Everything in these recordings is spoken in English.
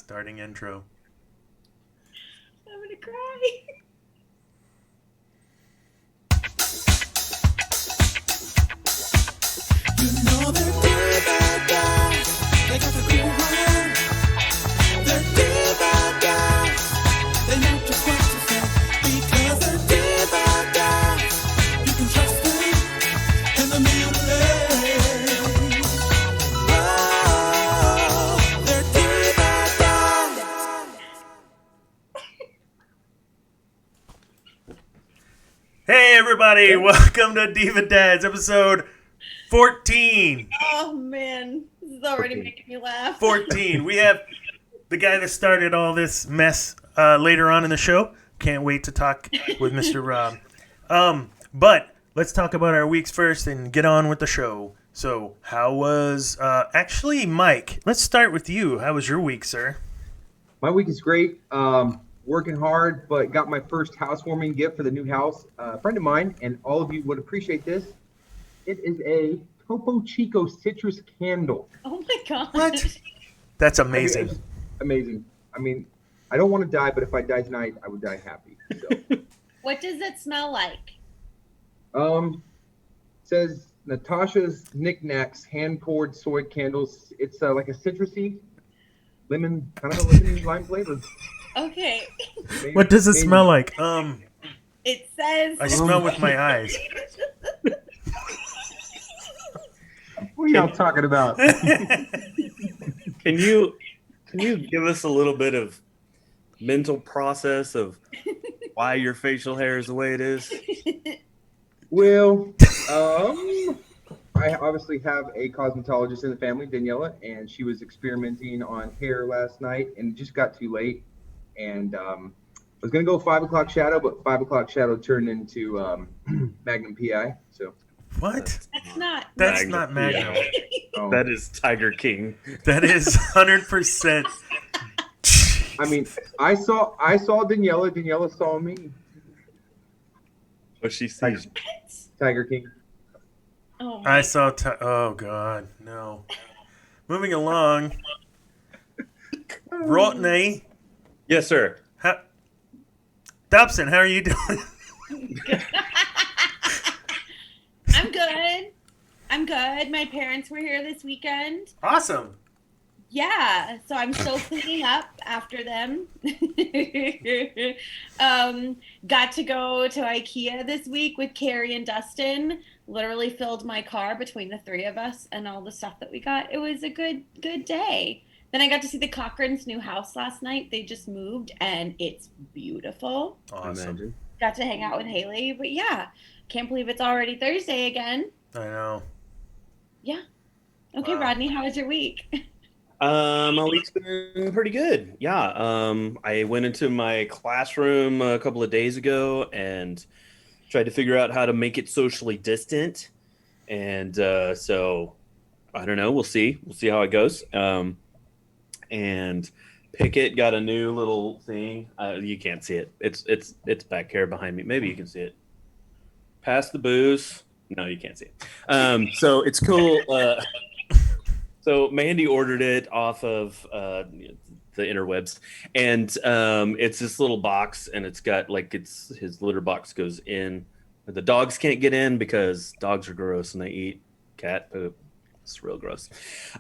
Starting intro. I'm gonna cry. You know they're Diva Dads. They got the cool one. They're Diva Dads. They know just what to say because they're Diva Dads. You can trust them in the music. Oh, they're Diva Dads. Hey everybody, welcome to Diva Dads, episode 14. Oh man, this is already making me laugh. 14. We have the guy that started all this mess later on in the show. Can't wait to talk with Mr. Rob. But let's talk about our weeks first and get on with the show. So how was, actually Mike, let's start with you. How was your week, sir? My week is great. Working hard, but got my first housewarming gift for the new house. A friend of mine, and all of you would appreciate this. It is a Topo Chico citrus candle. Oh my god. What? That's amazing. It's amazing. I mean, I don't want to die, but if I die tonight, I would die happy. So, What does it smell like? says Natasha's Knickknacks hand-poured soy candles. It's like a citrusy lemon, kind of a lemon lime flavor. Okay. What does it smell like? It says I smell with my eyes. What are y'all talking about? Can you give us a little bit of mental process of why your facial hair is the way it is? Well, I obviously have a cosmetologist in the family, Daniela, and she was experimenting on hair last night, and it just got too late. And I was gonna go 5 o'clock shadow, but 5 o'clock shadow turned into Magnum PI. So What? That's not. That's Magnum. not Magnum. um, That is Tiger King. That is 100%. I mean, I saw Daniela. Daniela saw me. What she sees. Tiger King. Oh my. I saw. Oh God, no. Moving along. Rodney, Yes, sir. Dobson, how are you doing? I'm good. I'm good. My parents were here this weekend. Awesome. Yeah, so I'm still cleaning up after them. Got to go to IKEA this week with Carrie and Dustin. Literally filled my car between the three of us and all the stuff that we got. It was a good day. Then I got to see the Cochran's new house last night. They just moved and it's beautiful. Awesome. Imagine. Got to hang out with Haley. But yeah, can't believe it's already Thursday again. I know. Yeah. Okay, Wow. Rodney, how was your week? My week's been pretty good. Yeah. I went into my classroom a couple of days ago and tried to figure out how to make it socially distant. And so I don't know. We'll see. We'll see how it goes. And Pickett got a new little thing. You can't see it. It's back here behind me. Maybe you can see it. Pass the booze. No, you can't see it. So it's cool. So Mandy ordered it off of the interwebs, and it's this little box, and it's got his litter box goes in. The dogs can't get in because dogs are gross and they eat cat poop. It's real gross.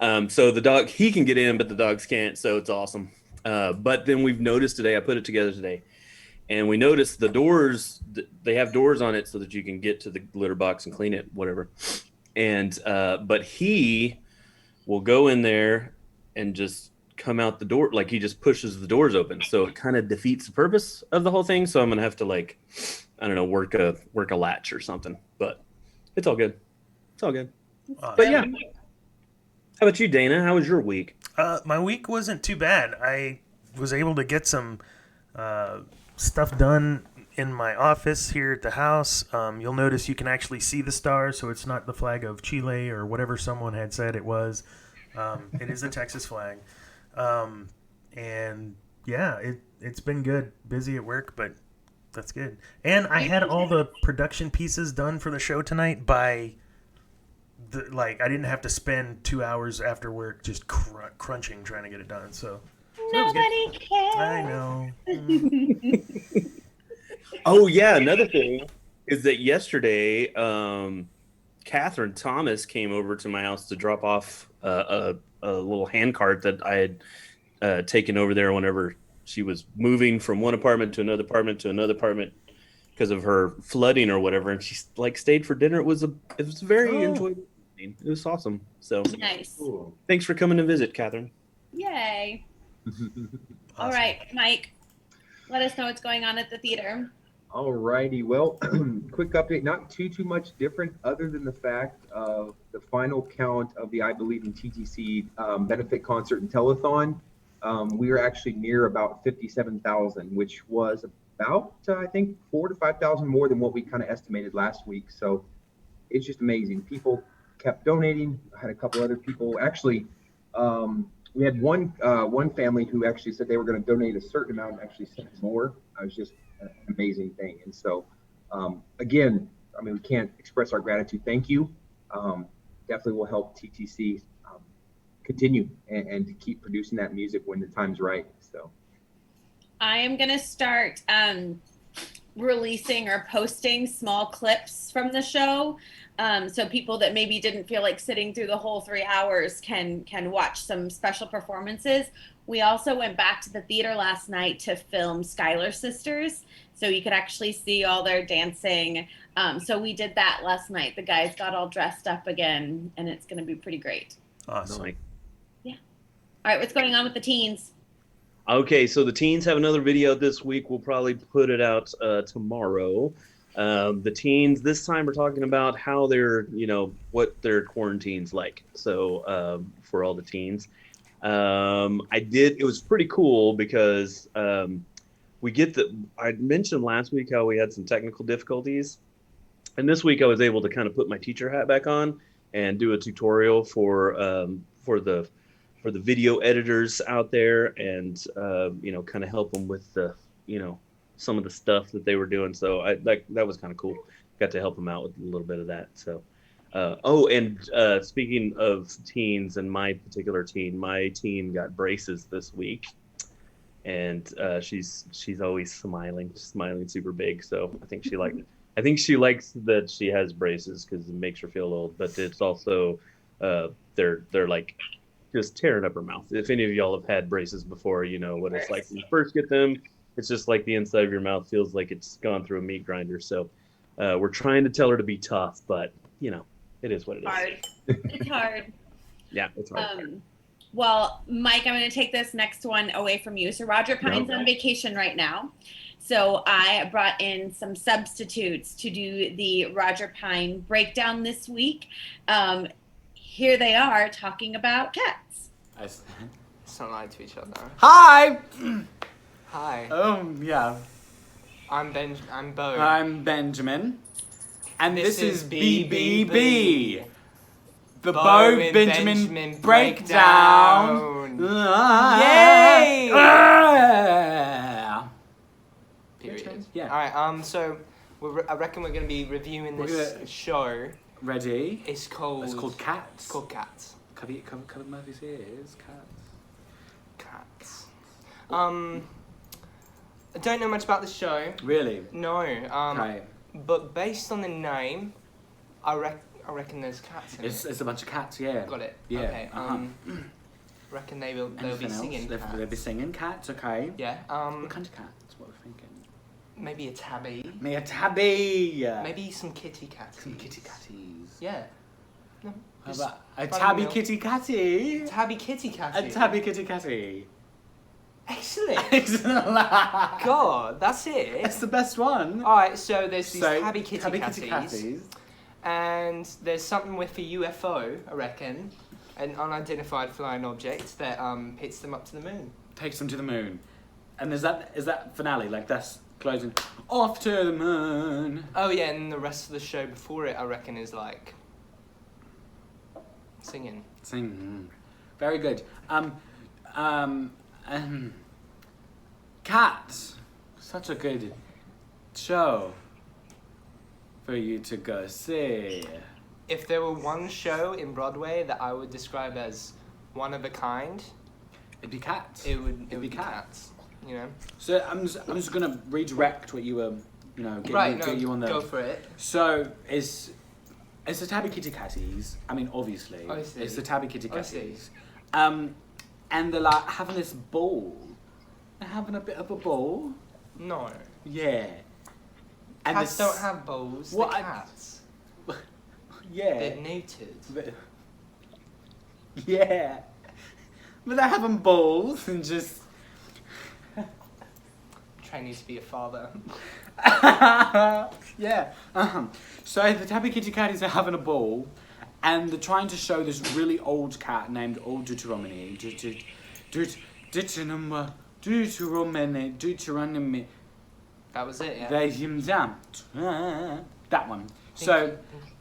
So the dog, he can get in, but the dogs can't. So it's awesome. But then we've noticed today, I put it together today, and we noticed the doors, they have doors on it so that you can get to the litter box and clean it, whatever. And but he will go in there and just come out the door. Like he just pushes the doors open. So it kind of defeats the purpose of the whole thing. So I'm going to have to I don't know, work a latch or something, but it's all good. It's all good. Awesome. But yeah. How about you, Dana? How was your week? My week wasn't too bad. I was able to get some stuff done in my office here at the house. You'll notice you can actually see the stars, so it's not the flag of Chile or whatever someone had said it was. It is the Texas flag. And yeah, it's been good. Busy at work, but that's good. And I had all the production pieces done for the show tonight by I didn't have to spend 2 hours after work just crunching trying to get it done. So That was good. Nobody cares. I know. Oh yeah, another thing is that yesterday, Catherine Thomas came over to my house to drop off a little hand cart that I had taken over there whenever she was moving from one apartment to another apartment to another apartment because of her flooding or whatever, and she like stayed for dinner. It was very enjoyable evening. It was awesome. So Nice. Cool. thanks for coming to visit, Catherine. Yay. All Awesome. right, Mike, let us know what's going on at the theater. Alrighty, well, quick update. Not too much different, other than the fact of the final count of the I Believe in TTC benefit concert and telethon. We are actually near about 57,000, which was about I think 4,000 to 5,000 more than what we kind of estimated last week. So it's just amazing. People kept donating. I had a couple other people actually. We had one family who actually said they were going to donate a certain amount and actually sent more. I was just an amazing thing. And so, again, I mean, we can't express our gratitude. Thank you. Definitely will help TTC continue and to keep producing that music when the time's right. So I am going to start releasing or posting small clips from the show. So people that maybe didn't feel like sitting through the whole 3 hours can watch some special performances. We also went back to the theater last night to film Schuyler Sisters, so you could actually see all their dancing. So we did that last night. The guys got all dressed up again, and it's going to be pretty great. Awesome. Yeah. All right, what's going on with the teens? Okay, so the teens have another video this week. We'll probably put it out tomorrow. The teens this time are talking about how they're, what their quarantine's like. So for all the teens, it was pretty cool because I mentioned last week how we had some technical difficulties, and this week I was able to kind of put my teacher hat back on and do a tutorial for the video editors out there, and kind of help them with the some of the stuff that they were doing. So that was kind of cool. Got to help them out with a little bit of that. So speaking of teens and my particular teen, my teen got braces this week, and she's always smiling super big. So I think she likes that she has braces because it makes her feel old, but it's also they're like just tearing up her mouth. If any of y'all have had braces before, you know what it's like when you first get them. It's just like the inside of your mouth feels like it's gone through a meat grinder. So we're trying to tell her to be tough, but it is what it is. It's hard. Yeah, it's hard. Well, Mike, I'm going to take this next one away from you. So Roger Pine's on vacation right now. So I brought in some substitutes to do the Roger Pine breakdown this week. Here they are talking about cats. Don't lie to each other. Hi! Hi. Yeah. I'm Bo. I'm Benjamin. And this is BBB. BBB. The Bo Benjamin Breakdown. Yay! Period. Yeah. Alright, so I reckon we're going to be reviewing this show. Ready? It's called Cats. It's called Cats. Cover Murphy's ears. Cats. I don't know much about the show. Really? No. Okay. But based on the name, I reckon there's cats in it. It's a bunch of cats, yeah. Got it. Yeah. Okay. Reckon they'll be singing cats. They'll be singing cats, okay. Yeah. What kind of cats? What are we thinking? Maybe a tabby. Maybe a tabby. Maybe some kitty cats. Some kitty catties. Yeah. No, How just about a run of tabby the mill. kitty catty? Tabby kitty catty. A tabby kitty catty. Excellent. Excellent. God, that's it. That's the best one. Alright, so there's these tabby kitty catties. catties. And there's something with a UFO, I reckon. An unidentified flying object that hits them up to the moon. Takes them to the moon. And is that finale? Like that's closing off to the moon. Oh yeah, and the rest of the show before it, I reckon, is like singing. Sing. Very good. Cats. Such a good show for you to go see. If there were one show in Broadway that I would describe as one of a kind, It'd be cats. It would be cats. You know. So I'm just gonna redirect what you were, get you on the. Go for it. So it's the Tabby Kitty Catties. I mean, obviously, it's the Tabby Kitty Obviously. Catties. And they're like having this ball. They're having a bit of a ball. No. Yeah. And Cats don't have bowls. What They're I- cats. Yeah. They're neutered. Yeah. But they're having balls and just. Training to be a father. Yeah. So the Tabby Kitty Catties are having a ball, and they're trying to show this really old cat named Old Deuteronomy. Deuteronomy. That was it, yeah. That one. So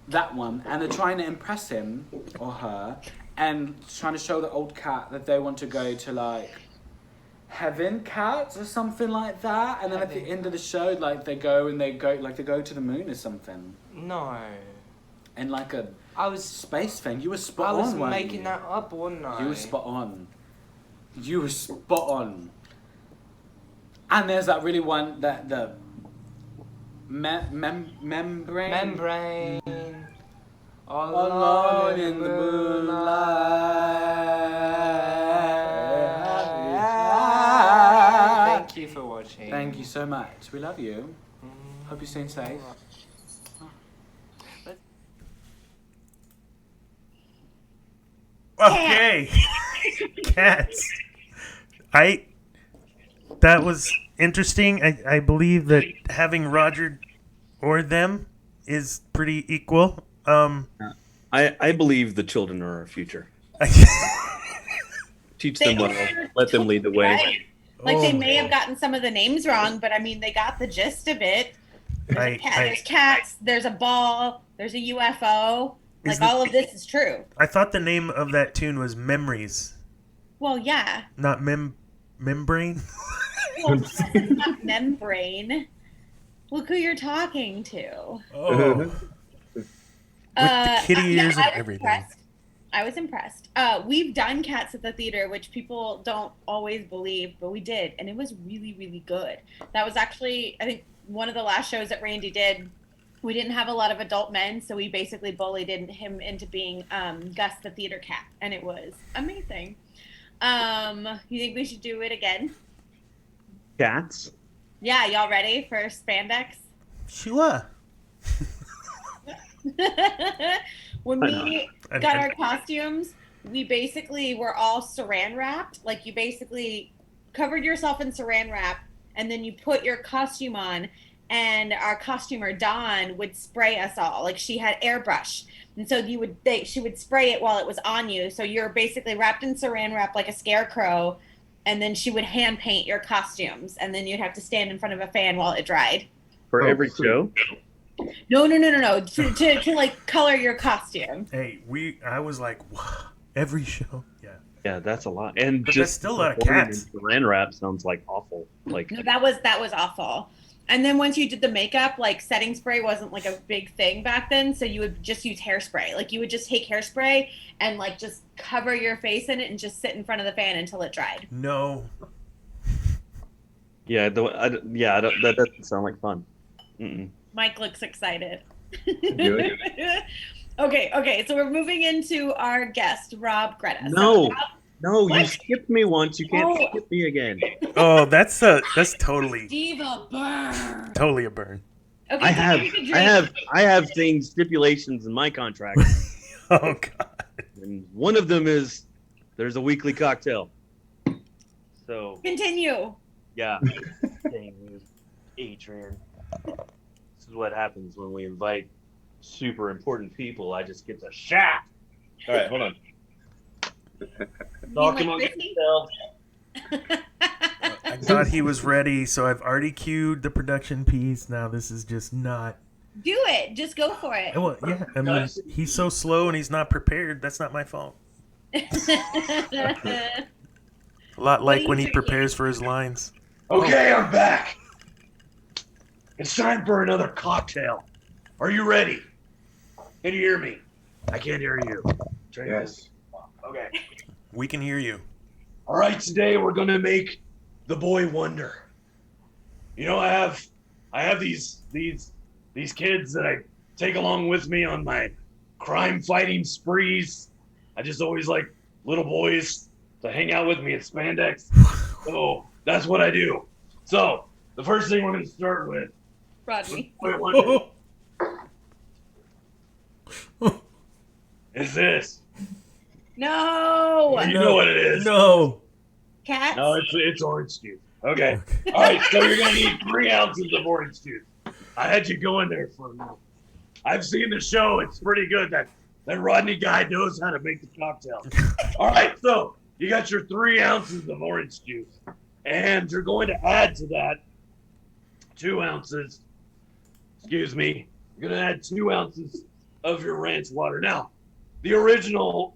that one, and they're trying to impress him or her, and trying to show the old cat that they want to go to like heaven cats or something like that. And then at the end of the show, like they go to the moon or something. No. And like a I was space thing. You were spot I on. was weren't making you? that up, wasn't I? You were spot on. You were spot on. And there's that really one that the membrane. Membrane. Alone in the moonlight. Thank you for watching. Thank you so much. We love you. Hope you're staying safe. Okay. Cats. That was interesting. I believe that having Roger or them is pretty equal. I believe the children are our future. Teach them well. Let them lead the way. Right. Like they Oh. may have gotten some of the names wrong, but I mean they got the gist of it. There's cats, there's a ball, there's a UFO. Like all of this is true. I thought the name of that tune was Memories, Well, yeah. not membrane. Well, it's not membrane. Look who you're talking to. Oh. With the kitty ears and everything. I was impressed. We've done Cats at the Theater, which people don't always believe, but we did, and it was really, really good. That was actually, I think, one of the last shows that Randy did. We didn't have a lot of adult men, so we basically bullied him into being Gus the theater cat, and it was amazing. You think we should do it again? Cats? Yeah, y'all ready for spandex? Sure. When we I- got I- our costumes, we basically were all saran wrapped. Like you basically covered yourself in saran wrap, and then you put your costume on, and our costumer Dawn would spray us all. Like she had airbrush, and so she would spray it while it was on you. So you're basically wrapped in saran wrap like a scarecrow, and then she would hand paint your costumes, and then you'd have to stand in front of a fan while it dried. For Oh, every sweet. show? No. To like color your costume. Hey, I was like, wow, every show. Yeah. Yeah, that's a lot. And But just that's still a lot of pouring cats. in Saran wrap sounds like awful. Like No, that was awful. And then once you did the makeup, like setting spray wasn't like a big thing back then, so you would just use hairspray. Like you would just take hairspray and like just cover your face in it and just sit in front of the fan until it dried. No. that doesn't sound like fun. Mm-mm. Mike looks excited. Do it. Okay, so we're moving into our guest, Rob Gretta. No. So, Rob, No, you What? skipped me once. You can't Oh. skip me again. Oh, that's totally Diva burn. totally a burn. Okay, I so have here's the I have things stipulations in my contract, Oh God. and one of them is there's a weekly cocktail. So Continue. yeah, Dang, Adrian. This is what happens when we invite super important people. I just get the shot. All right, hold on. Talk like amongst Chrissy? yourselves. I thought he was ready, so I've already queued the production piece. Now this is just not. Do it. Just go for it. Well, yeah, I mean, he's so slow and he's not prepared. That's not my fault. A lot are like you when he drinking? prepares for his lines. Okay, I'm back. It's time for another cocktail. Are you ready? Can you hear me? I can't hear you. Yes. Okay. We can hear you. All right, today we're gonna make the boy wonder. You know, I have these kids that I take along with me on my crime fighting sprees. I just always like little boys to hang out with me at spandex. So that's what I do. So the first thing we're gonna start with Rodney. is this. No. You know what it is. No. Cats. No, it's orange juice. Okay. All right, so you're going to need 3 ounces of orange juice. I had you go in there for a minute. I've seen the show. It's pretty good. That Rodney guy knows how to make the cocktail. All right, so you got your 3 ounces of orange juice. And you're going to add to that 2 ounces. Excuse me. You're going to add 2 ounces of your ranch water. Now, the original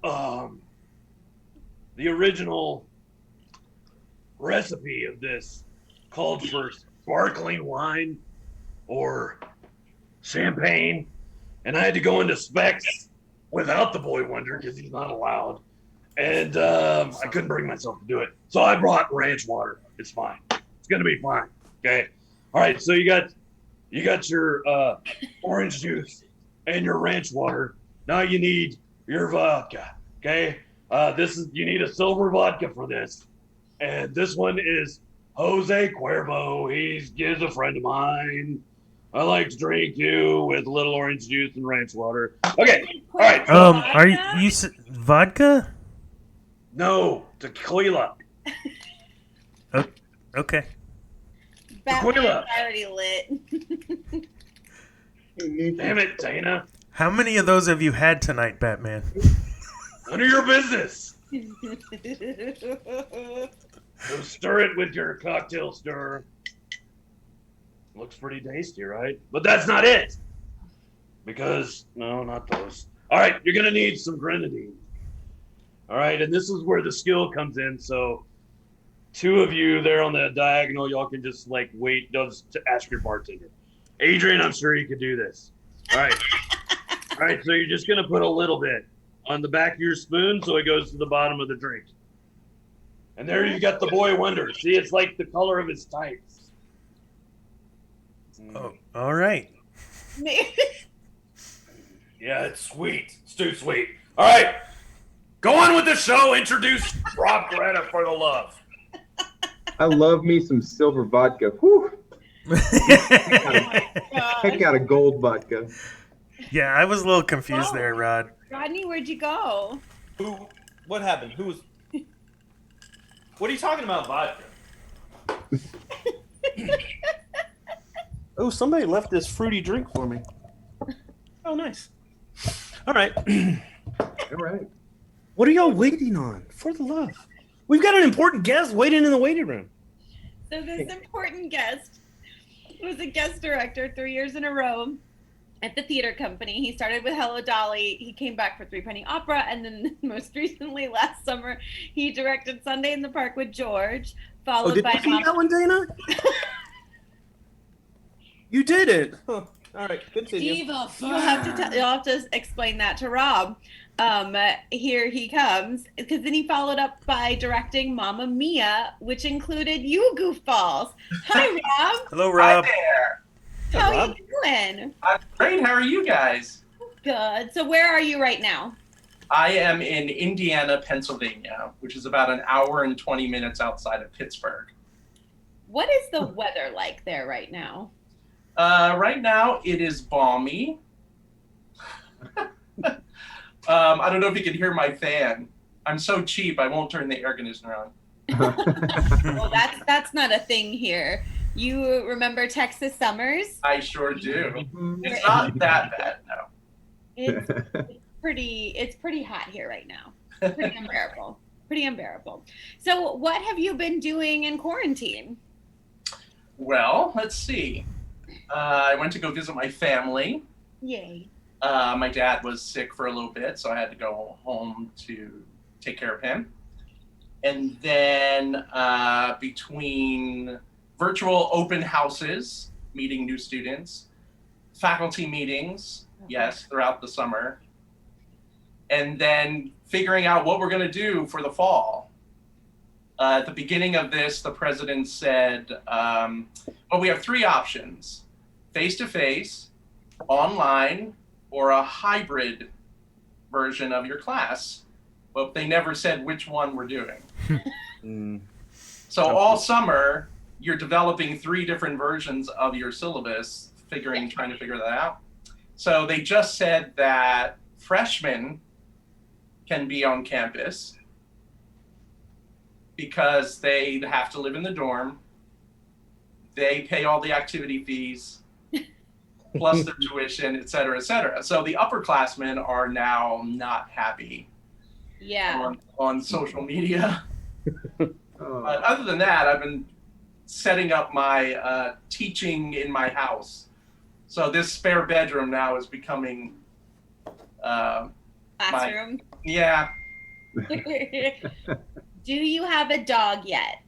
recipe of this called for sparkling wine or champagne, and I had to go into specs without the boy wonder because he's not allowed, and I couldn't bring myself to do it, so I brought ranch water. It's fine. It's gonna be fine. Okay. All right. So you got your orange juice and your ranch water. Now you need your vodka. Okay. You need a silver vodka for this. And this one is Jose Cuervo. He's a friend of mine. I like to drink too with a little orange juice and ranch water. Okay, all right. Are you vodka? No, tequila. Okay. Batman's already lit. Damn it, Dana. How many of those have you had tonight, Batman? None of your business. So stir it with your cocktail stirrer. Looks pretty tasty, right? But that's not it. Because, no, not those. All right, you're going to need some grenadine. All right, and this is where the skill comes in. So 2 of you there on the diagonal, y'all can just like wait, just to ask your bartender. Adrian, I'm sure you could do this. All right. All right, so you're just going to put a little bit on the back of your spoon so it goes to the bottom of the drink. And there you got the boy wonder. See, it's like the color of his tights. Oh, all right. Yeah, it's sweet. It's too sweet. All right. Go on with the show. Introduce Rob Gretta for the love. I love me some silver vodka. Whew. Heck out of gold vodka. Yeah, I was a little confused there, Rod. Rodney, where'd you go? What happened? Who was? What are you talking about, vodka? Oh, somebody left this fruity drink for me. Oh, nice. All right. All right. What are y'all waiting on? For the love. We've got an important guest waiting in the waiting room. So this important guest was a guest director 3 years in a row at the theater company. He started with Hello, Dolly. He came back for ThreePenny Opera, and then most recently last summer he directed Sunday in the Park with George, followed did by you see that one, Dana? You did it. Huh. All right, continue. Diva. You'll have to explain that to Rob. Here he comes, because then he followed up by directing Mamma Mia, which included you goofballs. Hi, Rob. Hello, Rob. Hi there. How are you doing? I'm great. How are you guys? Good. So where are you right now? I am in Indiana, Pennsylvania, which is about an hour and 20 minutes outside of Pittsburgh. What is the weather like there right now? Right now, it is balmy. I don't know if you can hear my fan. I'm so cheap, I won't turn the air conditioner on. Well, that's not a thing here. You remember Texas summers? I sure do. It's not that bad, no. It's pretty hot here right now. Pretty unbearable. Pretty unbearable. So what have you been doing in quarantine? Well, let's see. I went to go visit my family. Yay. My dad was sick for a little bit, so I had to go home to take care of him. And then between virtual open houses, meeting new students, faculty meetings, yes, throughout the summer, and then figuring out what we're going to do for the fall. At the beginning of this, the president said, well, we have 3 options: face-to-face, online, or a hybrid version of your class. But they never said which one we're doing. So all summer, you're developing 3 different versions of your syllabus, trying to figure that out. So they just said that freshmen can be on campus because they have to live in the dorm. They pay all the activity fees, plus their tuition, et cetera, et cetera. So the upperclassmen are now not happy on social media. But other than that, I've been setting up my teaching in my house. So this spare bedroom now is becoming classroom. Yeah. Do you have a dog yet?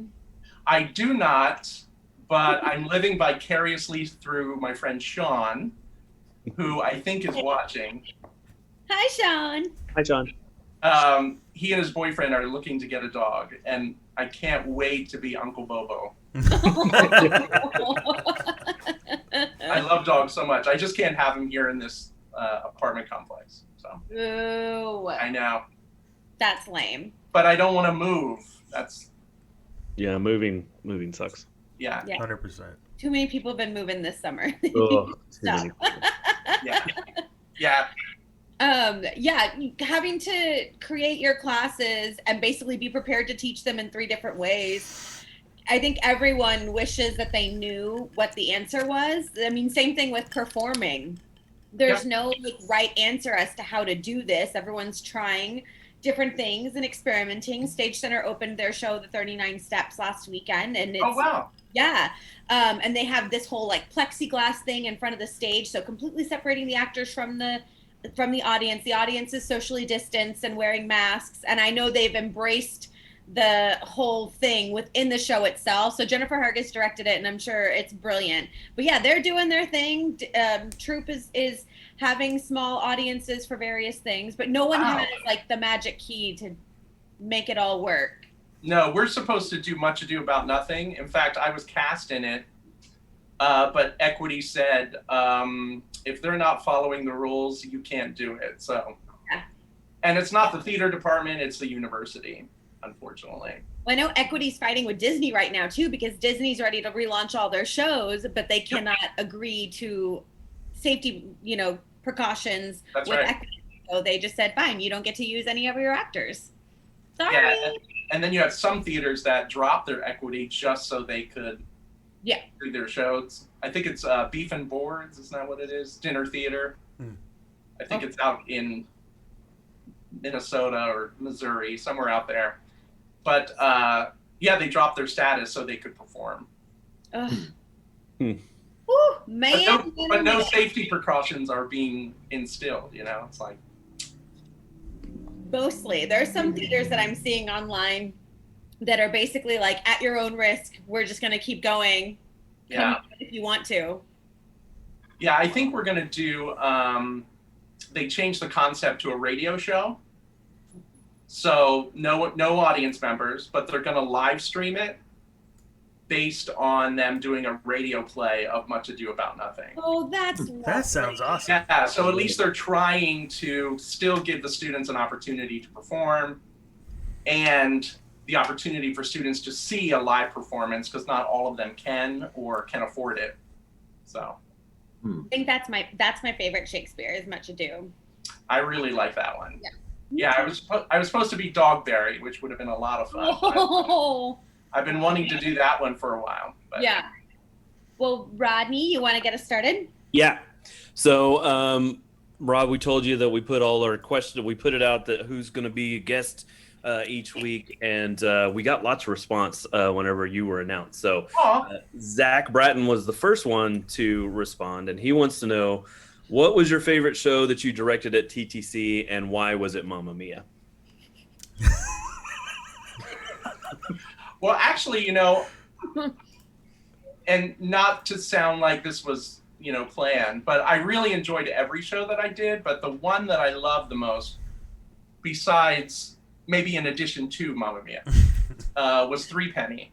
I do not, but I'm living vicariously through my friend Sean, who I think is watching. Hi, Sean. Hi, John. He and his boyfriend are looking to get a dog, and I can't wait to be Uncle Bobo. I love dogs so much. I just can't have him here in this apartment complex. So. Ooh. I know. That's lame. But I don't want to move. Yeah, moving sucks. Yeah. 100%. Too many people have been moving this summer. Ugh, Stop. Yeah. Having to create your classes and basically be prepared to teach them in 3 different ways. I think everyone wishes that they knew what the answer was. I mean, same thing with performing. There's no right answer as to how to do this. Everyone's trying different things and experimenting. Stage Center opened their show, The 39 Steps, last weekend, and it's, oh wow. Yeah. And they have this whole like plexiglass thing in front of the stage, so completely separating the actors from the audience. The audience is socially distanced and wearing masks, and I know they've embraced the whole thing within the show itself. So Jennifer Hargis directed it, and I'm sure it's brilliant. But yeah, they're doing their thing. Troupe is having small audiences for various things, but no one has like the magic key to make it all work. No, we're supposed to do Much Ado About Nothing. In fact, I was cast in it, but Equity said, if they're not following the rules, you can't do it. So, and it's not the theater department, it's the university, unfortunately. Well, I know Equity's fighting with Disney right now too, because Disney's ready to relaunch all their shows, but they cannot agree to safety, precautions That's with right. Equity. So they just said, fine, you don't get to use any of your actors. Sorry. Yeah, and then you have some theaters that drop their equity just so they could do their shows. I think it's Beef and Boards, isn't that what it is? Dinner Theater. I think it's out in Minnesota or Missouri, somewhere out there. But they dropped their status so they could perform. Ugh. Woo, man. But no safety precautions are being instilled, It's like. Mostly. There's some theaters that I'm seeing online that are basically like, at your own risk, we're just going to keep going. Come if you want to. Yeah, I think we're going to do, they changed the concept to a radio show. So no audience members, but they're going to live stream it based on them doing a radio play of Much Ado About Nothing. Oh, that sounds awesome. Yeah, so at least they're trying to still give the students an opportunity to perform and the opportunity for students to see a live performance, because not all of them can or can afford it. So I think that's my favorite Shakespeare, is Much Ado. I really like that one. Yeah, I was supposed to be Dogberry, which would have been a lot of fun. Oh. I've been wanting to do that one for a while. But. Yeah. Well, Rodney, you want to get us started? Yeah. So, Rob, we told you that we put all our questions, we put it out that who's going to be a guest each week, and we got lots of response whenever you were announced. So Zach Bratton was the first one to respond, and he wants to know, what was your favorite show that you directed at TTC, and why was it Mamma Mia? Well, actually, and not to sound like this was, planned, but I really enjoyed every show that I did. But the one that I loved the most, besides maybe in addition to Mamma Mia, was ThreePenny.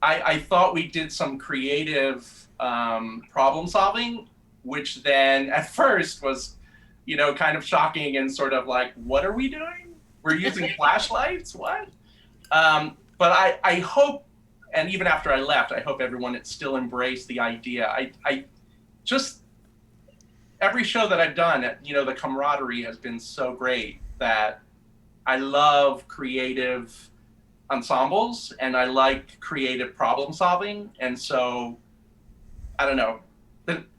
I thought we did some creative problem solving, which then at first was, kind of shocking and sort of like, what are we doing? We're using flashlights? What? But I hope, and even after I left, I hope everyone still embraced the idea. I just, every show that I've done, the camaraderie has been so great that I love creative ensembles and I like creative problem solving. And so, I don't know,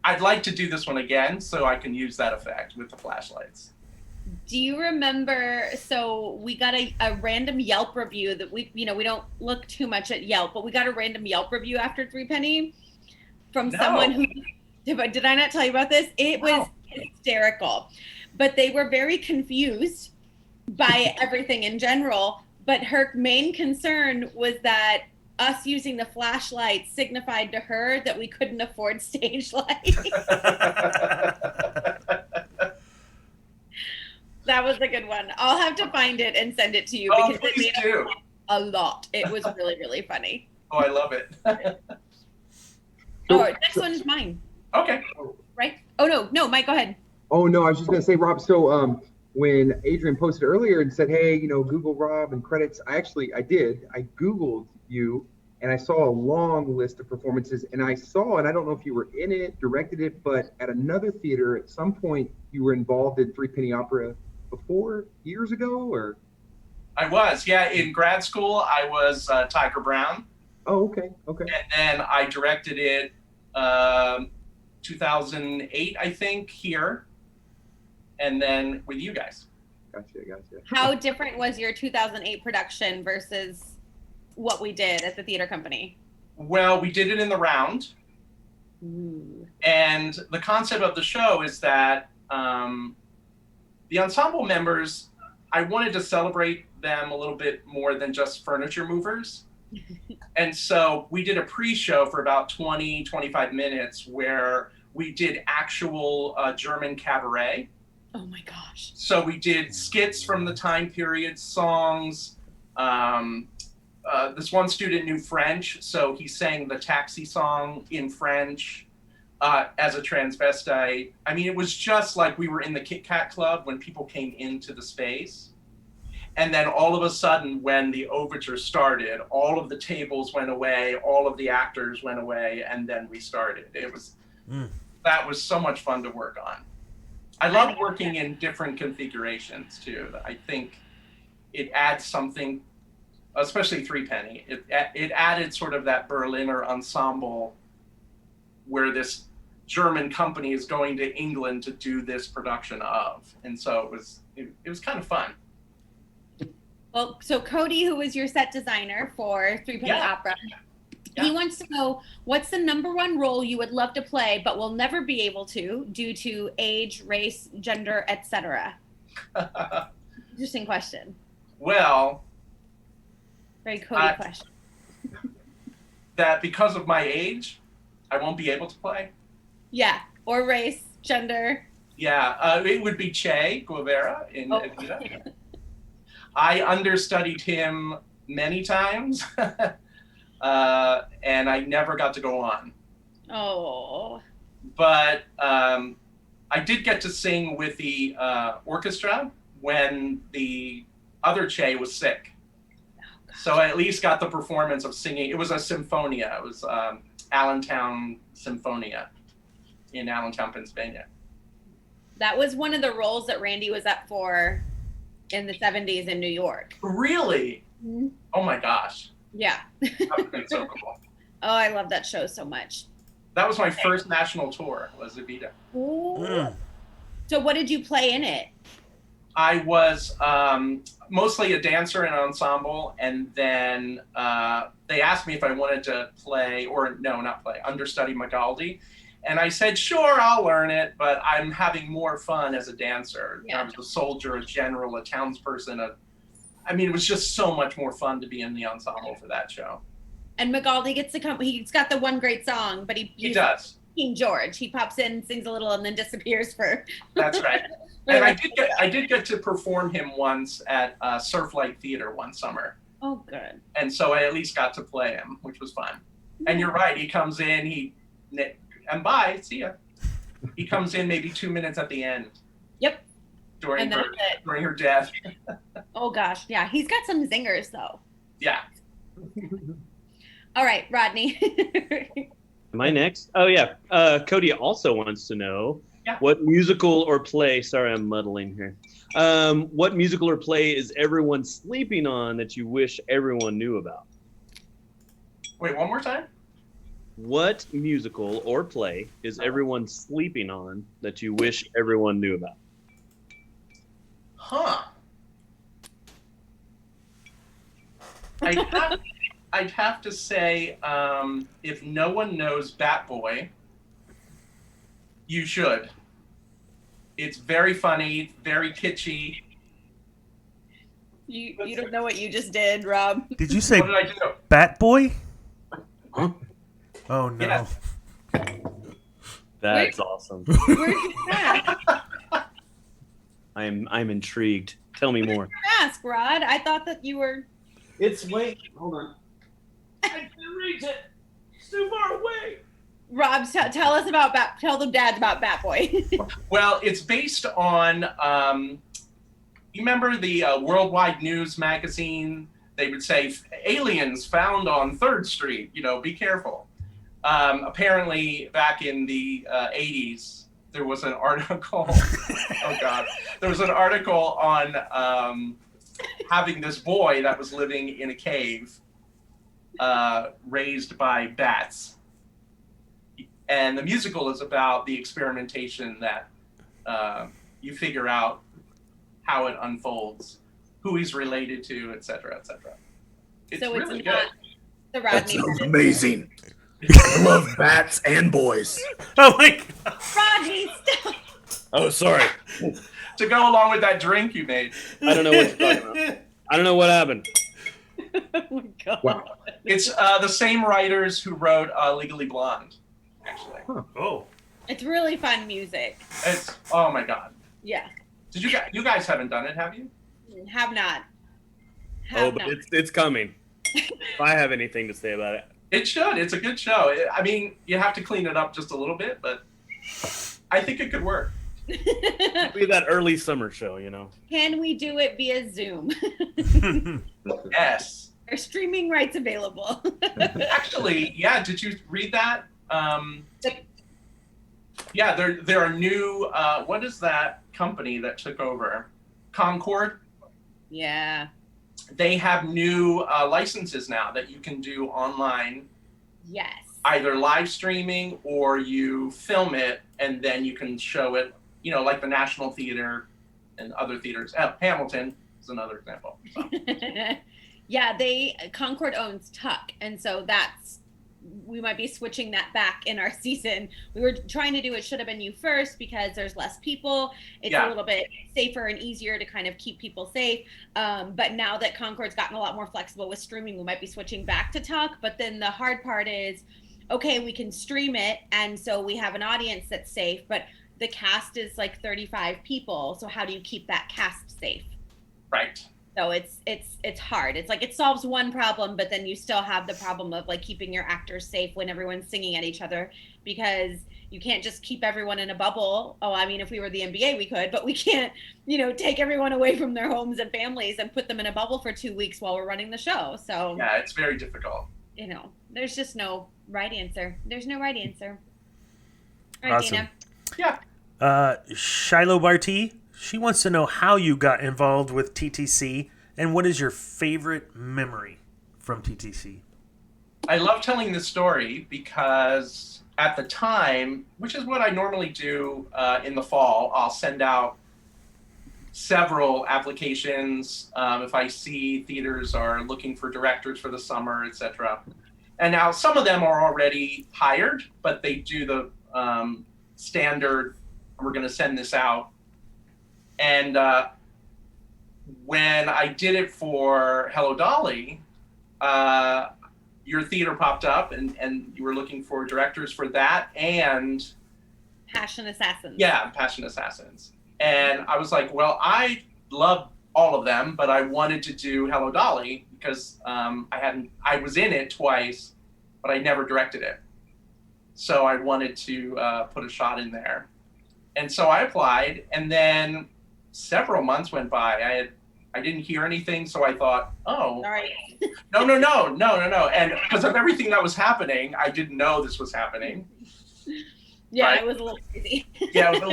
I'd like to do this one again so I can use that effect with the flashlights. Do you remember, so we got a random Yelp review that we don't look too much at Yelp, but we got a random Yelp review after ThreePenny from someone who, did I not tell you about this? It was hysterical, but they were very confused by everything in general, but her main concern was that us using the flashlight signified to her that we couldn't afford stage lights. That was a good one. I'll have to find it and send it to you because it made a lot. It was really, really funny. Oh, I love it. Next one is mine. Okay. Right? Oh, no, Mike, go ahead. Oh, no, I was just going to say, Rob, so when Adrian posted earlier and said, hey, Google Rob and credits, I did. I Googled you and I saw a long list of performances and I don't know if you were in it, directed it, but at another theater at some point you were involved in ThreePenny Opera before, years ago, or? I was, yeah. In grad school, I was Tiger Brown. Oh, okay. And then I directed it 2008, I think, here. And then with you guys. Gotcha. How different was your 2008 production versus what we did at the theater company? Well, we did it in the round. Ooh. And the concept of the show is that the ensemble members, I wanted to celebrate them a little bit more than just furniture movers. And so we did a pre-show for about 20, 25 minutes where we did actual German cabaret. Oh my gosh. So we did skits from the time period, songs. This one student knew French, so he sang the Taxi song in French as a transvestite. I mean, it was just like we were in the Kit Kat Club when people came into the space. And then all of a sudden, when the overture started, all of the tables went away, all of the actors went away, and then we started. That was so much fun to work on. I love working in different configurations too. I think it adds something, especially ThreePenny. It added sort of that Berliner ensemble where this German company is going to England to do this production of, and so it was kind of fun. Well, so Cody, who was your set designer for ThreePenny Opera, he wants to know, what's the #1 role you would love to play but will never be able to due to age, race, gender, etc.? Interesting question. Well, very Cody question. That because of my age, I won't be able to play? Yeah, or race, gender. Yeah, it would be Che Guevara in Evita. I understudied him many times, and I never got to go on. Oh. But I did get to sing with the orchestra when the other Che was sick. Oh, so I at least got the performance of singing. It was a symphonia. It was Allentown Symphonia in Allentown, Pennsylvania. That was one of the roles that Randy was up for in the 70s in New York. Really? Mm-hmm. Oh my gosh. Yeah. That would have been so cool. Oh, I love that show so much. That was my first national tour, was Evita. So what did you play in it? I was mostly a dancer in an ensemble, and then they asked me if I wanted to play, or no, not play, understudy Magaldi. And I said, sure, I'll learn it, but I'm having more fun as a dancer. Yeah. I was a soldier, a general, a townsperson. I mean, it was just so much more fun to be in the ensemble for that show. And Magaldi gets to come, he's got the one great song, but he does. King George. He pops in, sings a little, and then disappears for... That's right. And I did get to perform him once at Surflight Theater one summer. Oh, good. And so I at least got to play him, which was fun. And you're right. He comes in, and bye, see ya. He comes in maybe 2 minutes at the end. Yep. During And her that's it. during her death. Oh gosh, yeah. He's got some zingers though. Yeah. All right, Rodney. Am I next? Oh yeah. Cody also wants to know Yeah. what musical or play. Sorry, I'm muddling here. What musical or play is everyone sleeping on that you wish everyone knew about? Wait, one more time? What musical or play is everyone sleeping on that you wish everyone knew about? Huh. I'd have to say, if no one knows Bat Boy, you should. It's very funny, very kitschy. You don't know what you just did, Rob. Did you say What did I do? Bat Boy? Huh? Oh no. Yes. That's awesome. Where's your mask? I'm intrigued. Tell me more. Mask, Rod. I thought that you were. Hold on. I can't reach it. It's too far away. Rob, tell us about Tell the dads about Bat Boy. Well, it's based on, you remember the Worldwide News magazine? They would say, aliens found on 3rd Street, be careful. Apparently, back in the 80s, there was an article, oh God, there was an article on having this boy that was living in a cave raised by bats. And the musical is about the experimentation that you figure out how it unfolds, who he's related to, et cetera, et cetera. It's So it's really not good. the Rodney. amazing. I love bats and boys. Oh my God. Rodney, stop. Oh, sorry. To go along with that drink you made. I don't know what you're talking about. I don't know what happened. Oh my God. Wow. It's the same writers who wrote Legally Blonde, actually. Oh. It's really fun music. It's, oh my God. Yeah. Did you guys haven't done it, have you? Have not. Oh, but it's coming. If I have anything to say about it. It should. It's a good show. I mean, you have to clean it up just a little bit, but I think it could work. Be that early summer show, Can we do it via Zoom? Yes. Are streaming rights available? Actually, yeah. Did you read that? Yeah, there are new. What is that company that took over? Concord. Yeah. They have new licenses now that you can do online, Yes. either live streaming or you film it and then you can show it. Like the National Theater and other theaters. Hamilton is another example. So. Yeah, Concord owns Tuck, and so we might be switching that back in our season. We were trying to do It Should Have Been You first because there's less people. It's a little bit safer and easier to kind of keep people safe. But now that Concord's gotten a lot more flexible with streaming, we might be switching back to Tuck. But then the hard part is, okay, we can stream it, and so we have an audience that's safe, but the cast is like 35 people. So how do you keep that cast safe? Right. So it's hard. It's like it solves one problem, but then you still have the problem of like keeping your actors safe when everyone's singing at each other, because you can't just keep everyone in a bubble. Oh, I mean, if we were the NBA, we could, but we can't, take everyone away from their homes and families and put them in a bubble for 2 weeks while we're running the show. So yeah, it's very difficult. There's just no right answer. There's no right answer. All right, Awesome. Dana. Yeah. Shiloh Barty, she wants to know how you got involved with TTC and what is your favorite memory from TTC? I love telling this story because at the time, which is what I normally do in the fall, I'll send out several applications if I see theaters are looking for directors for the summer, etc. And now some of them are already hired, but they do the standard, we're going to send this out. And when I did it for Hello Dolly, your theater popped up and you were looking for directors for that and Passion Assassins. yeah, Passion Assassins. And I was like, well, I love all of them, but I wanted to do Hello Dolly because I was in it twice, but I never directed it. So I wanted to put a shot in there. And so I applied, and then several months went by. I didn't hear anything, so I thought, oh, Sorry. no. And because of everything that was happening, I didn't know this was happening. Yeah, Right. it was a little crazy. Yeah, it was a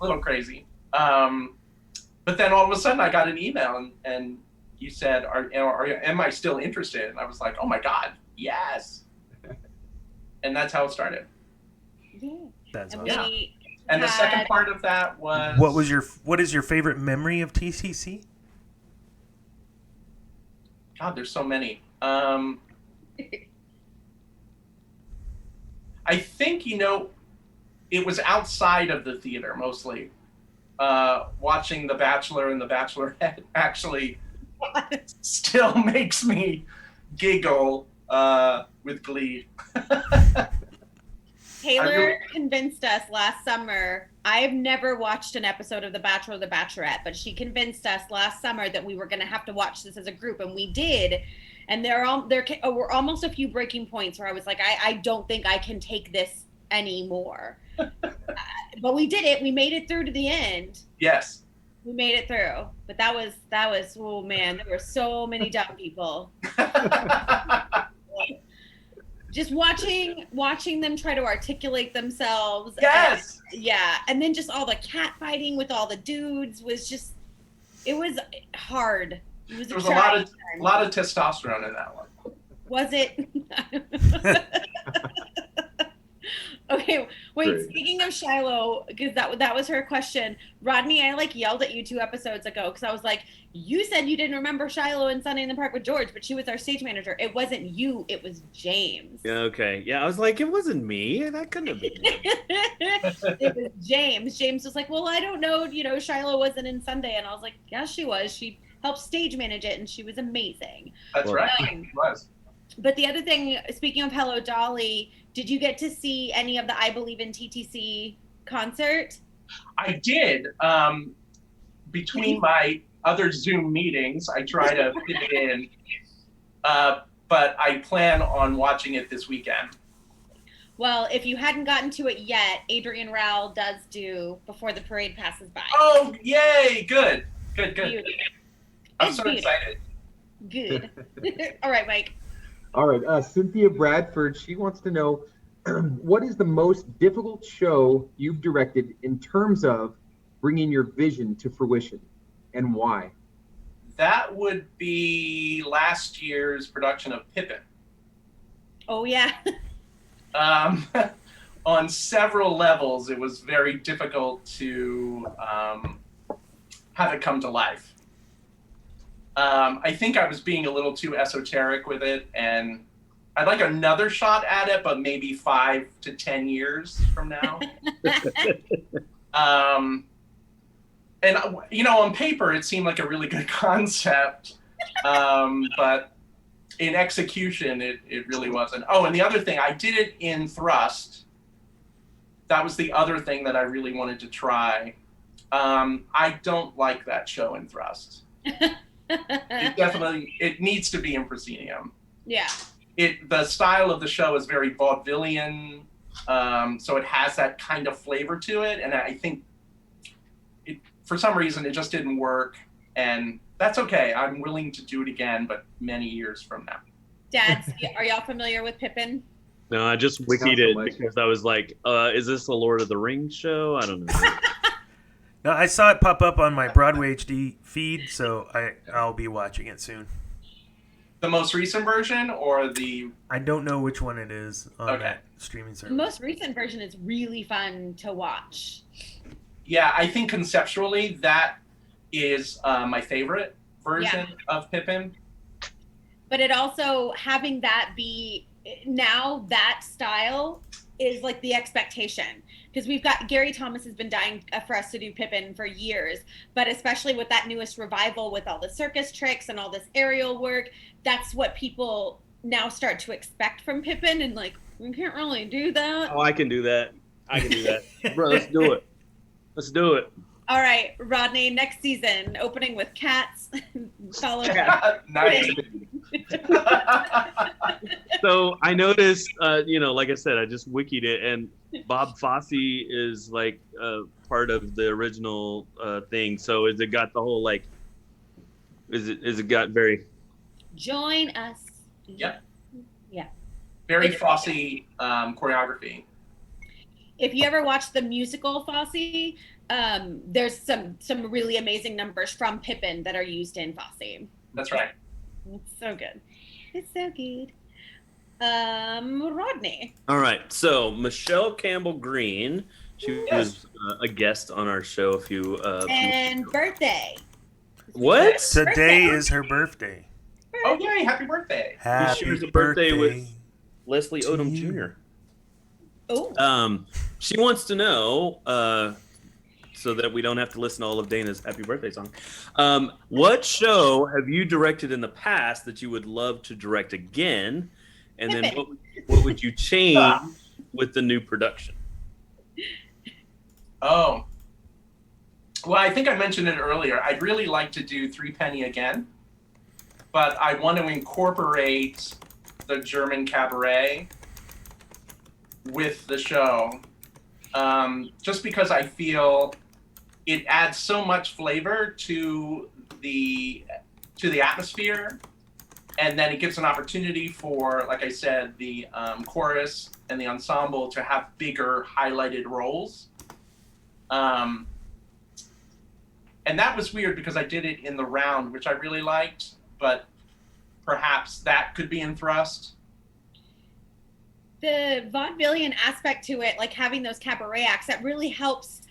little crazy. But then all of a sudden I got an email and you said, am I still interested? And I was like, oh my God, yes. And that's how it started. Yeah. That's And awesome. we And the second had- part of that was What is your favorite memory of TCC? God, there's so many. I think, it was outside of the theater mostly. Watching The Bachelor and The Bachelorette actually still makes me giggle with glee. Taylor convinced us last summer. I've never watched an episode of The Bachelor or The Bachelorette, but she convinced us last summer that we were going to have to watch this as a group, and we did. And there were almost a few breaking points where I was like, I don't think I can take this anymore. But we did it. We made it through to the end. Yes. We made it through. But that was oh man, there were so many dumb people. Just watching them try to articulate themselves. Yes. And then just all the cat fighting with all the dudes it was hard. It was There was a lot of testosterone in that one. Was it? Okay, wait, Great. speaking of Shiloh, because that was her question. Rodney, I yelled at you 2 episodes ago because I was like, you said you didn't remember Shiloh in Sunday in the Park with George, but she was our stage manager. It wasn't you, it was James. Yeah, okay. Yeah, I was like, it wasn't me. That couldn't have been me. It was James. James was like, well, I don't know, Shiloh wasn't in Sunday. And I was like, yeah, she was. She helped stage manage it, and she was amazing. That's right. Um, It was. But the other thing, speaking of Hello Dolly, did you get to see any of the I Believe in TTC concert? I did. Between my other Zoom meetings, I try to fit it in. But I plan on watching it this weekend. Well, if you hadn't gotten to it yet, Adrian Rowell does do Before the Parade Passes By. Oh, yay! Good. Beautiful. I'm It's so beautiful. excited. Good. All right, Mike. All right, Cynthia Bradford, she wants to know, what is the most difficult show you've directed in terms of bringing your vision to fruition, and why? That would be last year's production of Pippin. Oh, yeah. On several levels, it was very difficult to have it come to life. I think I was being a little too esoteric with it, and I'd like another shot at it, but maybe 5 to 10 years from now. And on paper, it seemed like a really good concept, but in execution, it really wasn't. Oh, and the other thing, I did it in Thrust. That was the other thing that I really wanted to try. I don't like that show in Thrust. It needs to be in proscenium. Yeah. The style of the show is very vaudevillian, so it has that kind of flavor to it, and I think for some reason it just didn't work, and that's okay. I'm willing to do it again, but many years from now. Dads, are y'all familiar with Pippin? No, I just Not wikied so it much. because I was like, is this the Lord of the Rings show? I don't know. No, I saw it pop up on my Broadway HD feed, so I'll be watching it soon. The most recent version or the... I don't know which one it is on Okay. that streaming The service. most recent version is really fun to watch. Yeah, I think conceptually that is my favorite version of Pippin. But it also, having that be, now that style is like the expectation. Because Gary Thomas has been dying for us to do Pippin for years, but especially with that newest revival with all the circus tricks and all this aerial work, that's what people now start to expect from Pippin, and like, we can't really do that. Oh, I can do that. Bro, let's do it. Let's do it. All right, Rodney, next season, opening with cats. Follow Nice. So I noticed, like I said, I just wikied it, and Bob Fosse is like part of the original thing. So is it got the whole like? Is it got very? Join us. Yep. Yeah. Very Fosse choreography. If you ever watch the musical Fosse, there's some really amazing numbers from Pippin that are used in Fosse. That's right. It's so good. It's so good. Rodney. All right. So Michelle Campbell Green, she was a guest on our show a few. And birthday. What? Today is her birthday. Oh yay! Happy birthday! Happy She shares a birthday with birthday Leslie to Odom you. Jr. Oh. She wants to know, so that we don't have to listen to all of Dana's happy birthday song. What show have you directed in the past that you would love to direct again? And then what would you change with the new production? Oh. Well, I think I mentioned it earlier. I'd really like to do ThreePenny again, but I want to incorporate the German cabaret with the show, just because I feel it adds so much flavor to the atmosphere, and then it gives an opportunity for, like I said, the chorus and the ensemble to have bigger highlighted roles. And that was weird because I did it in the round, which I really liked, but perhaps that could be in thrust. The vaudevillian aspect to it, like having those cabaret acts, that really helps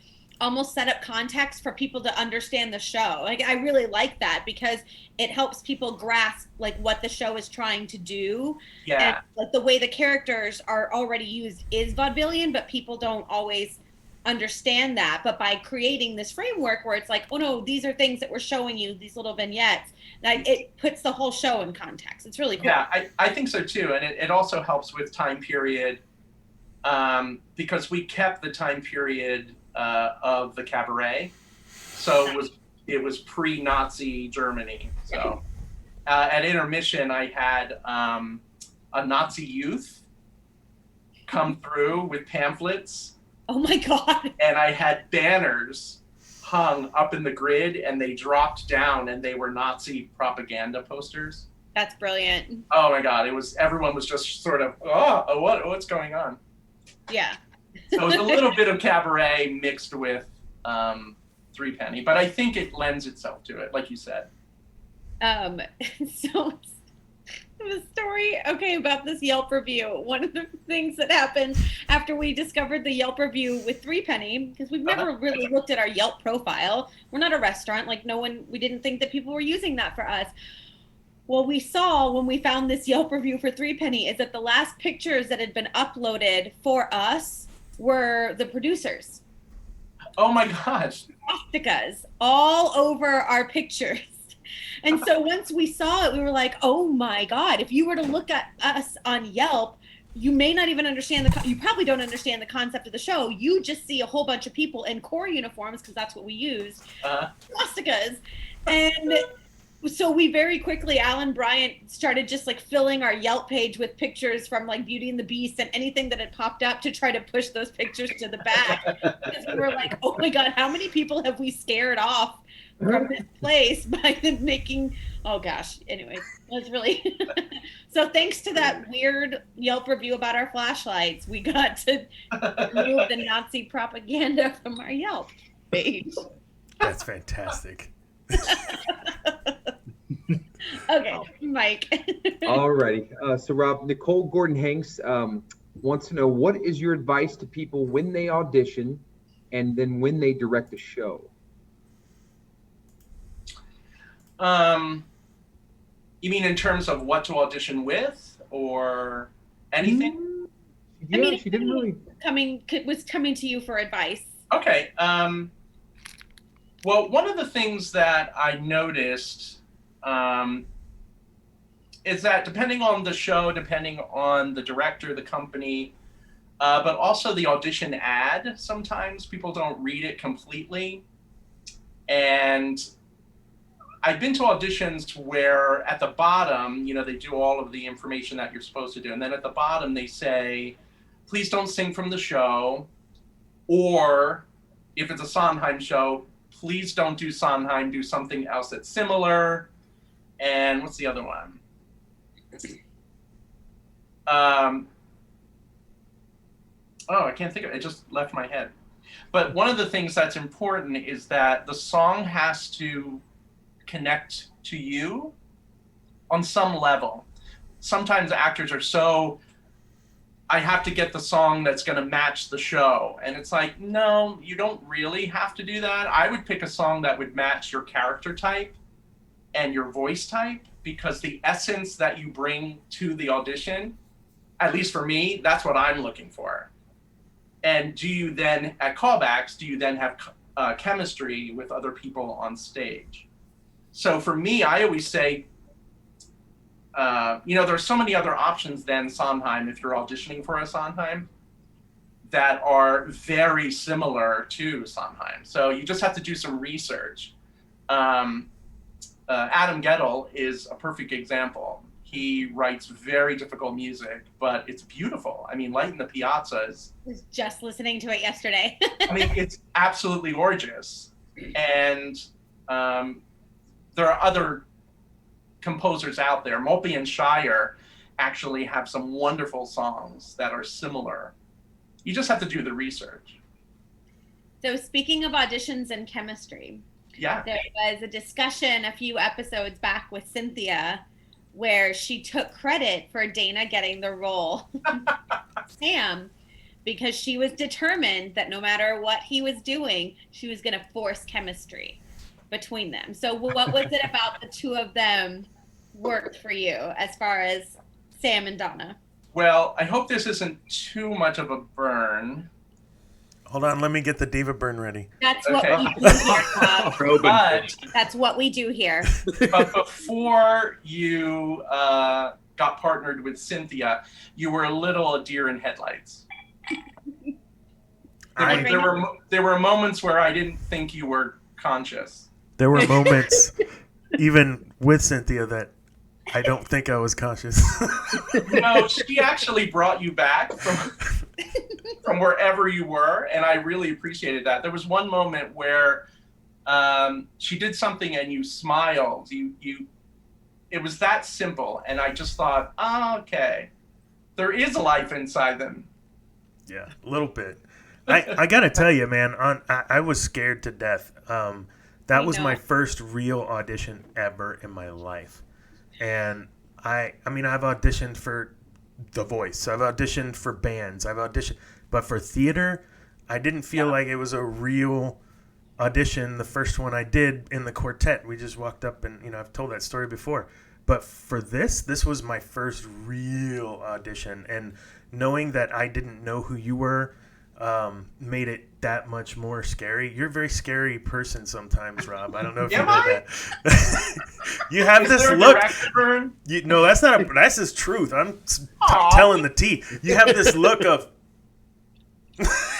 almost set up context for people to understand the show. Like, I really like that because it helps people grasp like what the show is trying to do. Yeah. And like the way the characters are already used is vaudevillian, but people don't always understand that. But by creating this framework where it's like, oh no, these are things that we're showing you, these little vignettes, that it puts the whole show in context. It's really cool. Yeah, I think so too. And it also helps with time period, because we kept the time period of the cabaret. So it was pre-Nazi Germany. So at intermission, I had a Nazi youth come through with pamphlets. Oh my God. And I had banners hung up in the grid, and they dropped down, and they were Nazi propaganda posters. That's brilliant. Oh my God. Everyone was just sort of, what's going on? Yeah. So it was a little bit of cabaret mixed with ThreePenny, but I think it lends itself to it, like you said. So the story, about this Yelp review. One of the things that happened after we discovered the Yelp review with ThreePenny, because we've never really looked at our Yelp profile. We're not a restaurant. Like we didn't think that people were using that for us. Well, we saw when we found this Yelp review for ThreePenny is that the last pictures that had been uploaded for us were the producers. Oh my gosh. Swastikas all over our pictures. And so once we saw it, we were like, oh my God, if you were to look at us on Yelp, you may not even understand you probably don't understand the concept of the show. You just see a whole bunch of people in corps uniforms, because that's what we use, swastikas. And so we very quickly, Alan Bryant started just like filling our Yelp page with pictures from like Beauty and the Beast and anything that had popped up to try to push those pictures to the back. Because we were like, oh my God, how many people have we scared off from this place by them making, oh gosh, anyways, it was really, so thanks to that weird Yelp review about our flashlights, we got to remove the Nazi propaganda from our Yelp page. That's fantastic. Okay, Mike. Alrighty. So Rob, Nicole Gordon-Hanks wants to know, what is your advice to people when they audition and then when they direct a show? You mean in terms of what to audition with, or anything? Yeah, she didn't really. Was coming to you for advice. Okay. Well, one of the things that I noticed is that depending on the show, depending on the director, the company, but also the audition ad, sometimes people don't read it completely. And I've been to auditions where at the bottom, you know, they do all of the information that you're supposed to do. And then at the bottom, they say, please don't sing from the show. Or if it's a Sondheim show, please don't do Sondheim, do something else that's similar. And what's the other one? Oh, I can't think of it. It just left my head. But one of the things that's important is that the song has to connect to you on some level. Sometimes actors are so, I have to get the song that's going to match the show. And it's like, no, you don't really have to do that. I would pick a song that would match your character type and your voice type, because the essence that you bring to the audition, at least for me, that's what I'm looking for. And do you then, at callbacks, do you then have chemistry with other people on stage? So for me, I always say, you know, there's so many other options than Sondheim if you're auditioning for a Sondheim that are very similar to Sondheim. So you just have to do some research. Adam Gettle is a perfect example. He writes very difficult music, but it's beautiful. I mean, Light in the Piazza is... I was just listening to it yesterday. I mean, it's absolutely gorgeous. And there are other composers out there. Mulpey and Shire actually have some wonderful songs that are similar. You just have to do the research. So speaking of auditions and chemistry, Yeah. there was a discussion a few episodes back with Cynthia where she took credit for Dana getting the role Sam, because she was determined that no matter what he was doing, she was going to force chemistry between them. So what was it about the two of them worked for you as far as Sam and Donna? Well, I hope this isn't too much of a burn. Hold on, let me get the Diva burn ready. That's Okay. what we do here, Bob. But, That's what we do here. but before you got partnered with Cynthia, you were a little a deer in headlights. There were moments where I didn't think you were conscious. There were moments, even with Cynthia, that I don't think I was conscious. No, she actually brought you back from wherever you were, and I really appreciated that. There was one moment where she did something and you smiled. It was that simple, and I just thought, okay, there is a life inside them. Yeah, a little bit. I gotta tell you, man, I was scared to death. That was my first real audition ever in my life. And I mean, I've auditioned for The Voice. I've auditioned for bands. I've auditioned, but for theater, I didn't feel like it was a real audition. The first one I did in the quartet, we just walked up and, you know, I've told that story before. But for this was my first real audition. And knowing that I didn't know who you were made it that much more scary. You're a very scary person sometimes, Rob. I don't know if you know that. You have this look. No, that's not. That's his truth. I'm telling the tea. You have this look of,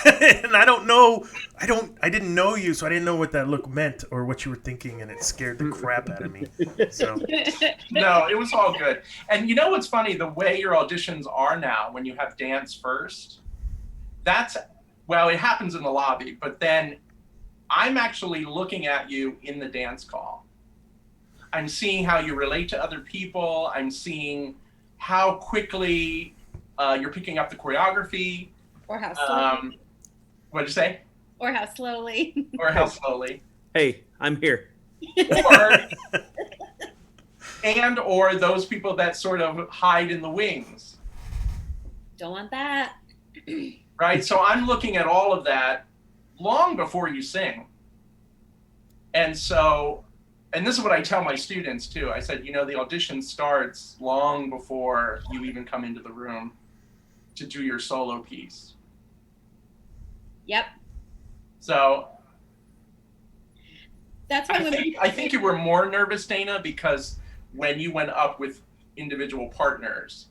and I don't know. I didn't know you, so I didn't know what that look meant or what you were thinking, and it scared the crap out of me. So No, it was all good. And you know what's funny? The way your auditions are now, when you have dance first, well, it happens in the lobby, but then I'm actually looking at you in the dance call. I'm seeing how you relate to other people. I'm seeing how quickly you're picking up the choreography. Or how slowly. What'd you say? Or how slowly. Or how slowly. Hey, I'm here. Or those people that sort of hide in the wings. Don't want that. Right? So I'm looking at all of that long before you sing. And this is what I tell my students too. I said, you know, the audition starts long before you even come into the room to do your solo piece. Yep. So that's why I think you were more nervous, Dana, because when you went up with individual partners,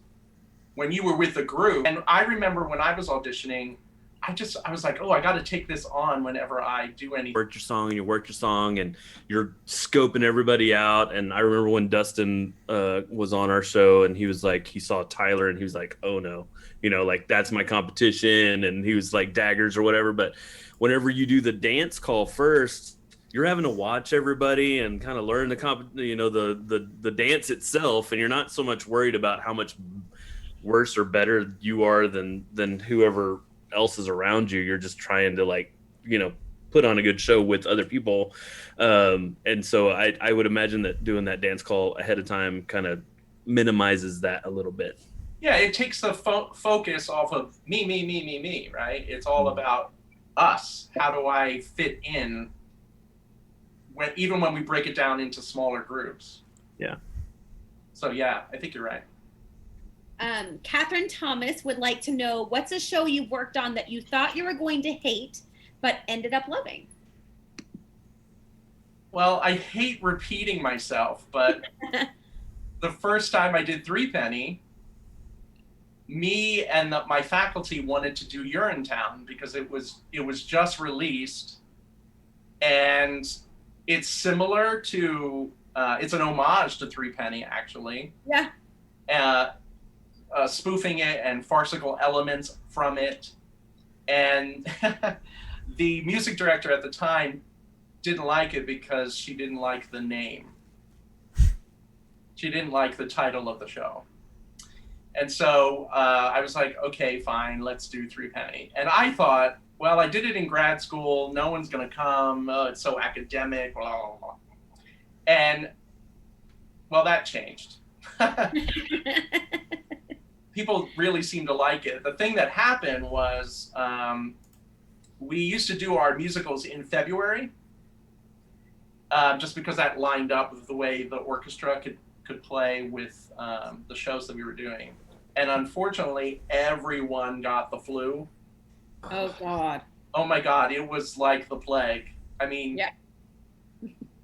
when you were with the group, and I remember when I was auditioning, I was like, oh, I got to take this on whenever I do anything. Work your song, and you're scoping everybody out. And I remember when Dustin was on our show, and he was like, he saw Tyler, and he was like, oh no, like that's my competition, and he was like daggers or whatever. But whenever you do the dance call first, you're having to watch everybody and kind of learn the dance itself, and you're not so much worried about how much worse or better you are than whoever else is around you. You're just trying to put on a good show with other people, and so I would imagine that doing that dance call ahead of time kind of minimizes that a little bit. Yeah, it takes the focus off of me, right? It's all about us. How do I fit in even when we break it down into smaller groups? Yeah. So yeah, I think you're right. Catherine Thomas would like to know, what's a show you've worked on that you thought you were going to hate but ended up loving? Well, I hate repeating myself, but the first time I did ThreePenny, me and my faculty wanted to do Urinetown because it was just released, and it's similar to it's an homage to ThreePenny, actually. Yeah. Spoofing it and farcical elements from it. And the music director at the time didn't like it because she didn't like the name. She didn't like the title of the show. And so I was like, okay, fine, let's do ThreePenny. And I thought, well, I did it in grad school. No one's going to come. Oh, it's so academic. Blah, blah, blah. And, well, that changed. People really seemed to like it. The thing that happened was we used to do our musicals in February, just because that lined up with the way the orchestra could play with the shows that we were doing. And unfortunately, everyone got the flu. Oh, God. Oh, my God. It was like the plague. I mean, yeah.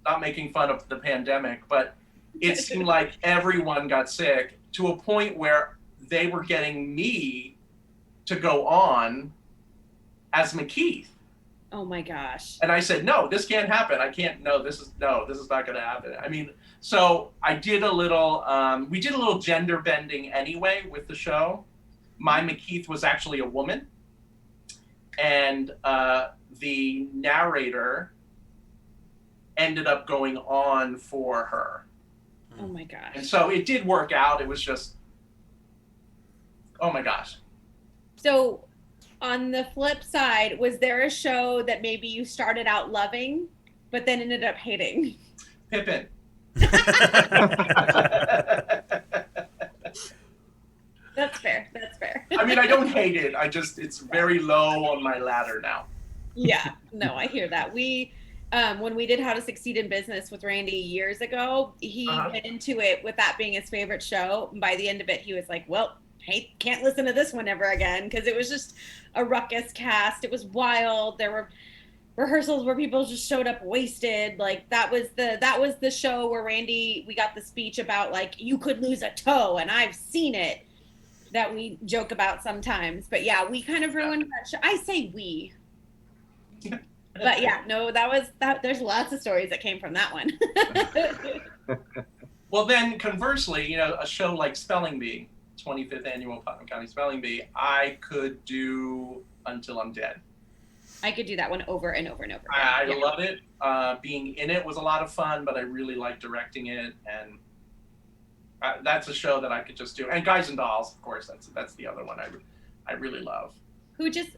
Not making fun of the pandemic, but it seemed like everyone got sick to a point where they were getting me to go on as McKeith. Oh my gosh. And I said, no, this can't happen. This is not going to happen. I mean, so I did we did a little gender bending anyway with the show. My McKeith was actually a woman. And the narrator ended up going on for her. Oh my gosh. And so it did work out. It was just, oh my gosh. So on the flip side, was there a show that maybe you started out loving, but then ended up hating? Pippin. That's fair. That's fair. I mean, I don't hate it. It's very low on my ladder now. Yeah, no, I hear that. We, when we did How to Succeed in Business with Randy years ago, he went into it with that being his favorite show. And by the end of it, he was like, well, hey, can't listen to this one ever again, because it was just a ruckus cast. It was wild. There were rehearsals where people just showed up wasted. Like that was the show where we got the speech about like you could lose a toe, and I've seen it, that we joke about sometimes. But yeah, we kind of ruined that show. I say we. But yeah, no, there's lots of stories that came from that one. Well, then conversely, a show like Spelling Bee, 25th Annual Putnam County Spelling Bee, I could do until I'm dead. I could do that one over and over and over again. I love it. Being in it was a lot of fun, but I really like directing it, and that's a show that I could just do. And Guys and Dolls, of course, that's the other one I really love.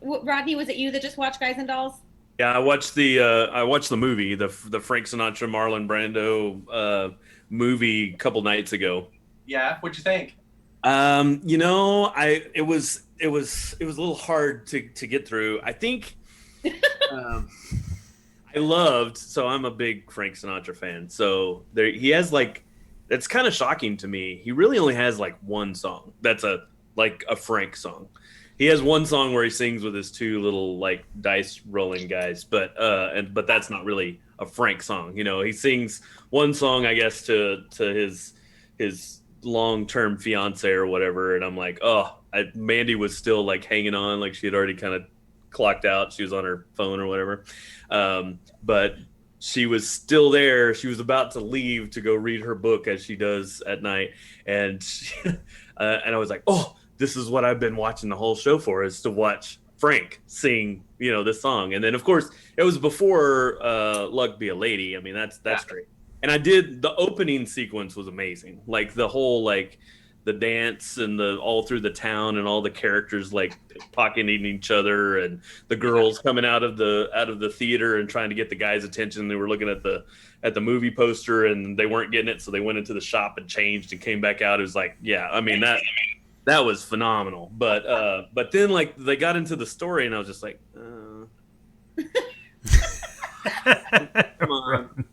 Rodney, was it you that just watched Guys and Dolls? Yeah, I watched the movie, the Frank Sinatra, Marlon Brando movie a couple nights ago. Yeah, what'd you think? It was a little hard to get through. I think so I'm a big Frank Sinatra fan. So he has it's kind of shocking to me. He really only has one song that's a Frank song. He has one song where he sings with his two little dice rolling guys, but that's not really a Frank song. He sings one song, I guess, to his long-term fiance or whatever, and I'm like, Mandy was still hanging on, she had already kind of clocked out. She was on her phone or whatever. But she was still there. She was about to leave to go read her book as she does at night. And and I was like, oh, this is what I've been watching the whole show for, is to watch Frank sing, this song. And then, of course, it was before Luck Be a Lady. I mean, that's great. And the opening sequence was amazing. Like the whole, the dance and all through the town and all the characters pocketing each other, and the girls coming out of the theater and trying to get the guys' attention. They were looking at the movie poster and they weren't getting it, so they went into the shop and changed and came back out. It was that was phenomenal. But then they got into the story and I was just like,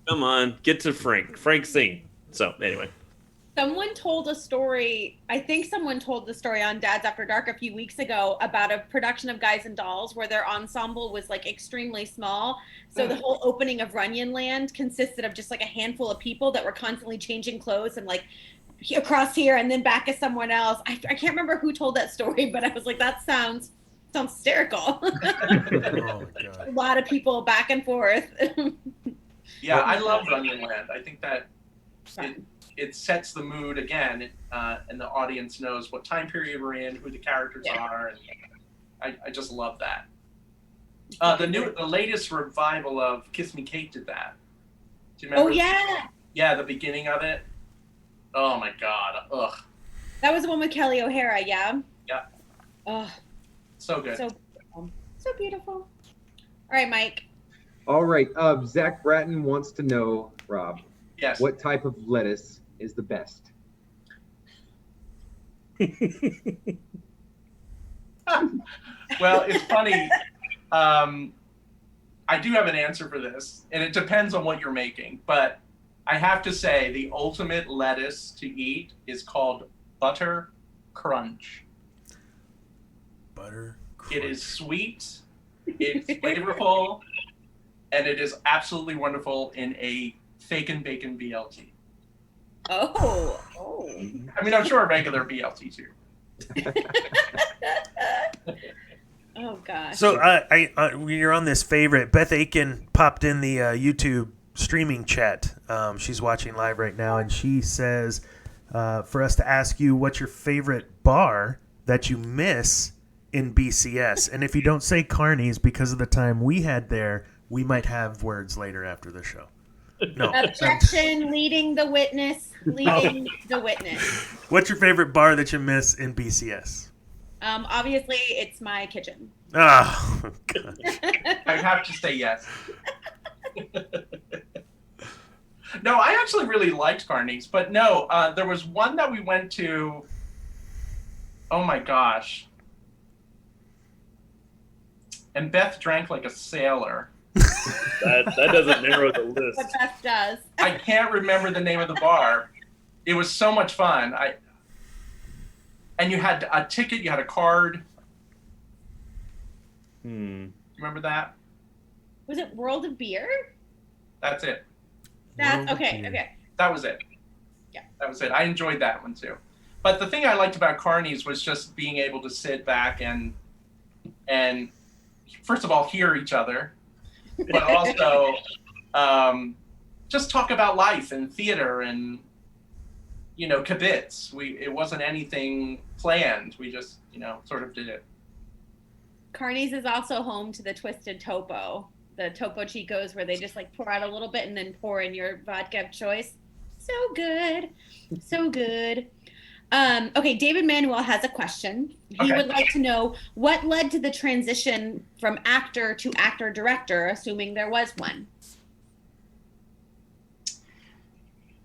come on, get to Frank sing. So anyway. Someone told a story, I think someone told the story on Dads After Dark a few weeks ago about a production of Guys and Dolls where their ensemble was extremely small. So the whole opening of Runyon Land consisted of just a handful of people that were constantly changing clothes and across here and then back as someone else. I can't remember who told that story, but I was like, that sounds hysterical. Oh my God. A lot of people back and forth. Yeah, I love Runyon Land. I think that it sets the mood again, and the audience knows what time period we're in, who the characters are, and I just love that. The latest revival of Kiss Me Kate did that. Do you remember? Oh yeah. Yeah, the beginning of it. Oh my God. Ugh. That was the one with Kelly O'Hara, yeah? Yeah. Ugh. So good. So beautiful. All right, Mike. All right. Zach Bratton wants to know, Rob. Yes. What type of lettuce is the best? Well, it's funny. I do have an answer for this, and it depends on what you're making. But I have to say, the ultimate lettuce to eat is called butter crunch. Butter crunch. It is sweet, it's flavorful, and it is absolutely wonderful in a Fakin' Bacon BLT. Oh. I mean, I'm sure a regular BLT too. Oh gosh. So you're on this favorite. Beth Aiken popped in the YouTube streaming chat. She's watching live right now, and she says for us to ask you what's your favorite bar that you miss in BCS. And if you don't say Carney's because of the time we had there, we might have words later after the show. No. Objection, leading the witness. The witness. What's your favorite bar that you miss in BCS? Obviously, it's my kitchen. Oh, God. I have to say yes. No, I actually really liked Carney's, but no, there was one that we went to. Oh my gosh. And Beth drank like a sailor. That doesn't narrow the list. What Beth does. I can't remember the name of the bar. It was so much fun. And you had a ticket, you had a card. Remember that? Was it World of Beer? That's it. That's okay. That was it. Yeah. That was it. I enjoyed that one too. But the thing I liked about Carney's was just being able to sit back and first of all hear each other, but also just talk about life and theater and kibitz. It wasn't anything planned. We just sort of did it. Carney's is also home to the Twisted Topo, the Topo Chicos, where they just pour out a little bit and then pour in your vodka of choice. So good. So good. Okay, David Manuel has a question. He would like to know what led to the transition from actor to actor-director, assuming there was one.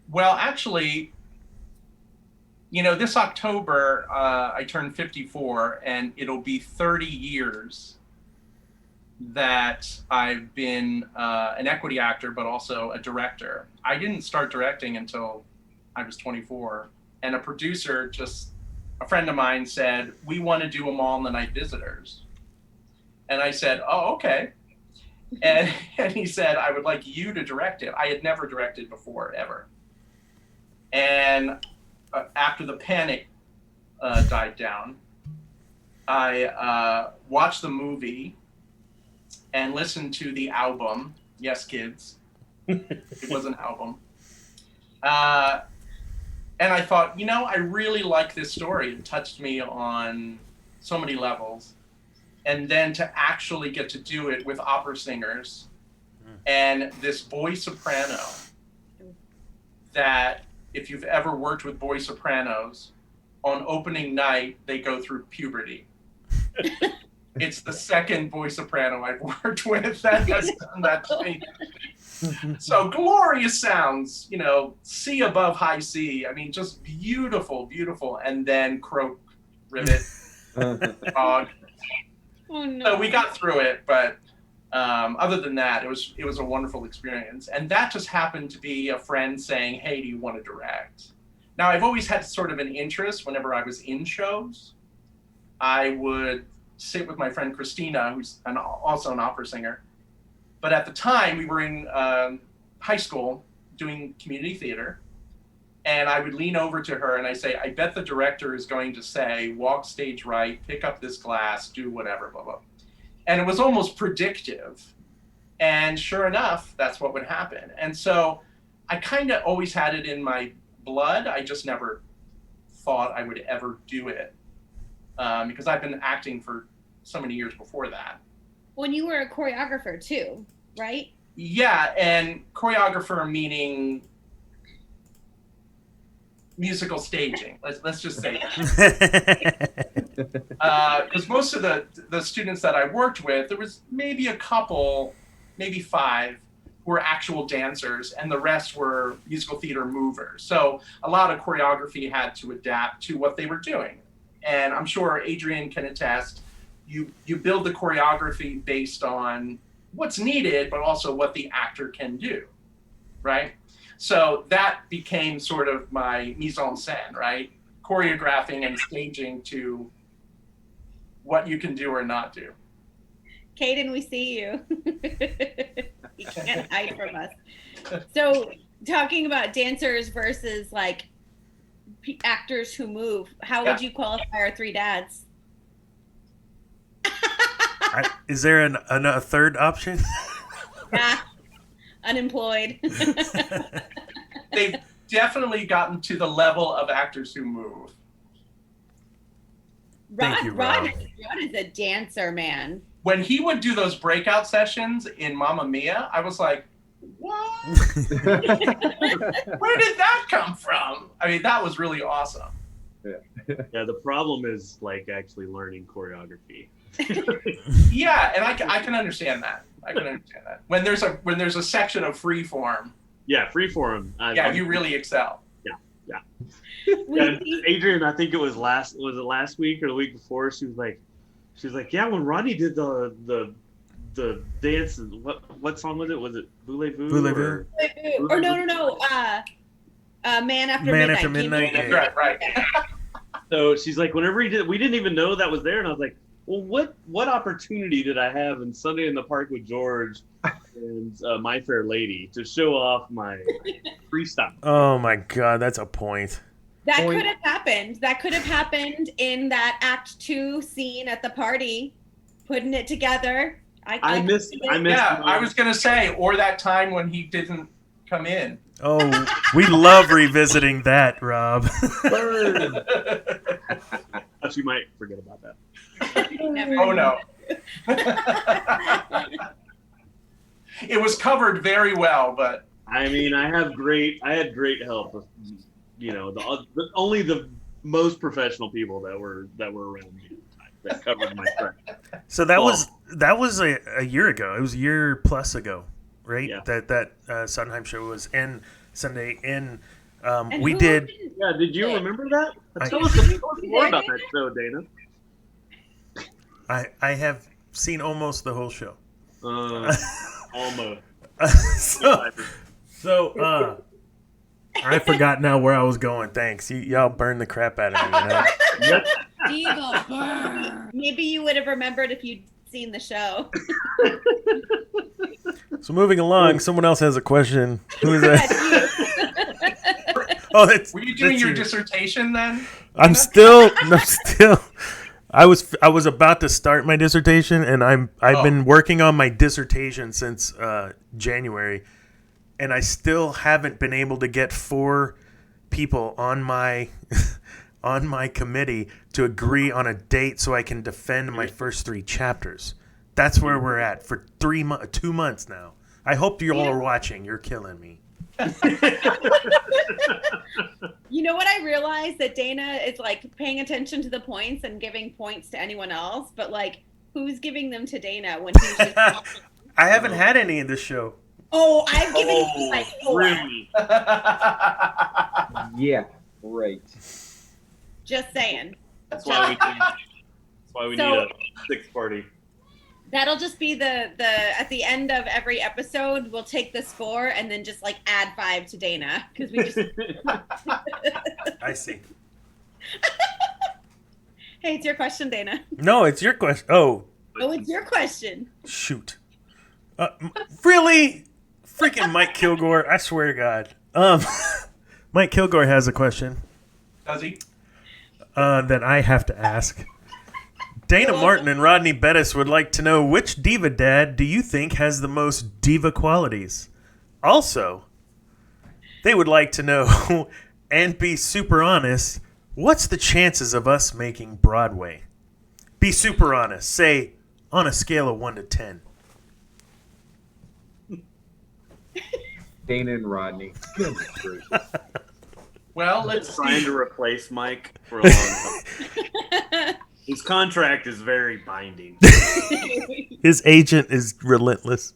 Well, actually, this October, I turned 54, and it'll be 30 years that I've been an equity actor, but also a director. I didn't start directing until I was 24. And a producer, a friend of mine said, we want to do a Mall in the Night Visitors. And I said, oh, okay. And he said, I would like you to direct it. I had never directed before, ever. And after the panic died down, I watched the movie and listened to the album. Yes, kids, it was an album. And I thought, I really like this story. It touched me on so many levels. And then to actually get to do it with opera singers and this boy soprano that, if you've ever worked with boy sopranos, on opening night, they go through puberty. It's the second boy soprano I've worked with that has done that to me. So glorious sounds, C above high C. I mean, just beautiful, beautiful. And then croak, ribbit, dog. Oh no. So we got through it, but other than that, it was a wonderful experience. And that just happened to be a friend saying, "Hey, do you want to direct?" Now, I've always had sort of an interest whenever I was in shows. I would sit with my friend Christina, who's also an opera singer. But at the time, we were in high school doing community theater. And I would lean over to her and I say, "I bet the director is going to say, walk stage right, pick up this glass, do whatever, blah, blah." And it was almost predictive. And sure enough, that's what would happen. And so I kind of always had it in my blood. I just never thought I would ever do it because I've been acting for so many years before that. When you were a choreographer too, right? Yeah, and choreographer meaning musical staging. Let's just say that. Because most of the students that I worked with, there was maybe a couple, maybe 5, who were actual dancers, and the rest were musical theater movers. So a lot of choreography had to adapt to what they were doing. And I'm sure Adrian can attest, you build the choreography based on what's needed, but also what the actor can do, right? So that became sort of my mise en scène, right? Choreographing and staging to what you can do or not do. Caden, we see you. You can't hide from us. So talking about dancers versus like actors who move, how would you qualify our 3 dads? Is there a third option? Unemployed. They've definitely gotten to the level of actors who move. Thank you, Rob. Rod is a dancer, man. When he would do those breakout sessions in Mamma Mia, I was like, what? Where did that come from? I mean, that was really awesome. Yeah, the problem is like actually learning choreography. Yeah, and I can understand that. When there's a section of freeform. Yeah, freeform. You really excel. Yeah. And Adrian, I think it was last week or the week before? She was like, yeah, when Rodney did the dance, what song was it? Was it Voulez-Vous? Voulez-Vous? Or no. Man After Man Midnight. After Midnight. Yeah. Right. So she's like, whenever he did, we didn't even know that was there, and I was like, well, what opportunity did I have in Sunday in the Park with George and My Fair Lady to show off my freestyle? Oh my God, that's a point. That could have happened. That could have happened in that Act 2 scene at the party, putting it together. I missed. Yeah, I was gonna say, or that time when he didn't come in. Oh, we love revisiting that, Rob. But you might forget about that. Oh no. It was covered very well, but I mean, I had great help with, only the most professional people that were around me at the time that covered my track. So that was a year ago. It was a year plus ago, right? Yeah. That Sondheim show was in Sunday, and And we who did. opened Yeah, did you it? remember that? I- Tell us more about that show, Dana. I have seen almost the whole show. Almost. So I forgot now where I was going. Thanks. Y'all burned the crap out of me. Yep. Diva burn. Maybe you would have remembered if you'd seen the show. So moving along, someone else has a question. Who is that? Oh, that's. were you doing that's your you. dissertation then? I'm still. I was about to start my dissertation, and I've been working on my dissertation since January, and I still haven't been able to get 4 people on my on my committee to agree on a date so I can defend my first 3 chapters. That's where we're at for 2 months now. I hope you all are watching. You're killing me. You know what I realized? That Dana is like paying attention to the points and giving points to anyone else, but like who's giving them to Dana when he's just I haven't had any in this show. Oh, I've given you like 4. Really? Yeah, right. Just saying. That's why we need a 6 party. That'll just be the at the end of every episode, we'll take the score and then just like add 5 to Dana because we just. I see. Hey, it's your question, Dana. No, it's your question. Oh, it's your question. shoot. Really? Freaking Mike Kilgore. I swear to God. Mike Kilgore has a question. Does he? That I have to ask. Dana Martin and Rodney Bettis would like to know, which Diva Dad do you think has the most diva qualities? Also, they would like to know, and be super honest, what's the chances of us making Broadway? Be super honest. Say, on a scale of 1 to 10. Dana and Rodney. Goodness gracious. Well, I've let's been trying see. to replace Mike for a long time. His contract is very binding. His agent is relentless.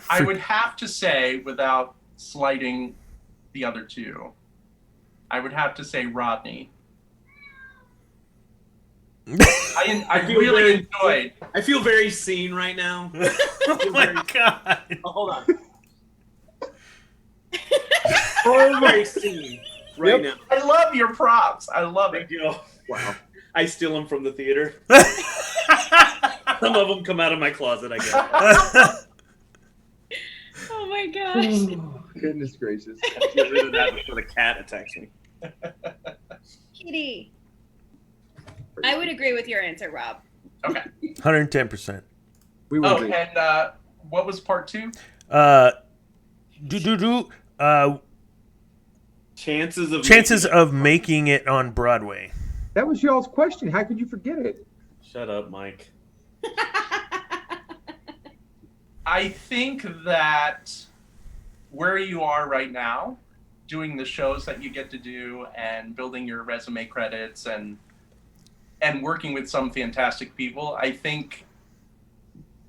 I would have to say, without slighting the other 2, I would have to say Rodney. I really enjoyed. I feel very seen right now. Oh my God. Oh, hold on. Oh, very seen right now. I love your props. I love it. Thank you. Wow. I steal them from the theater. Some of them come out of my closet, I guess. Oh my gosh. Goodness gracious. Get rid of that before the cat attacks me. Kitty. I would agree with your answer, Rob. Okay. 110%. We will Oh, be. and what was part 2? Chances of making it on Broadway. That was y'all's question. How could you forget it? Shut up, Mike. I think that where you are right now, doing the shows that you get to do and building your resume credits and working with some fantastic people, I think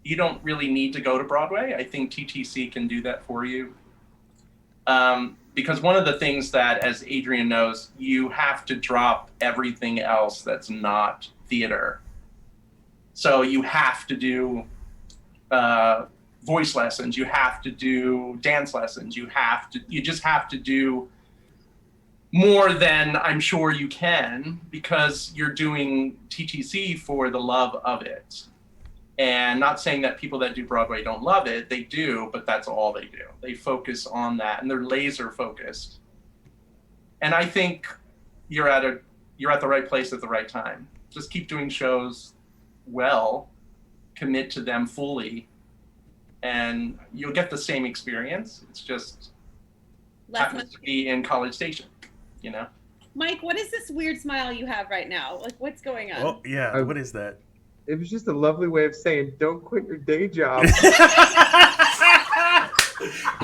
you don't really need to go to Broadway. I think TTC can do that for you. Because one of the things that, as Adrian knows, you have to drop everything else that's not theater. So you have to do voice lessons, you have to do dance lessons, you just have to do more than I'm sure you can, because you're doing TTC for the love of it. And not saying that people that do Broadway don't love it, they do, but that's all they do. They focus on that, and they're laser focused. And I think you're at the right place at the right time. Just keep doing shows well, commit to them fully, and you'll get the same experience. It's just happens to be in College Station, you know? Mike, what is this weird smile you have right now? Like, what's going on? Oh, yeah. What is that? It was just a lovely way of saying, don't quit your day job.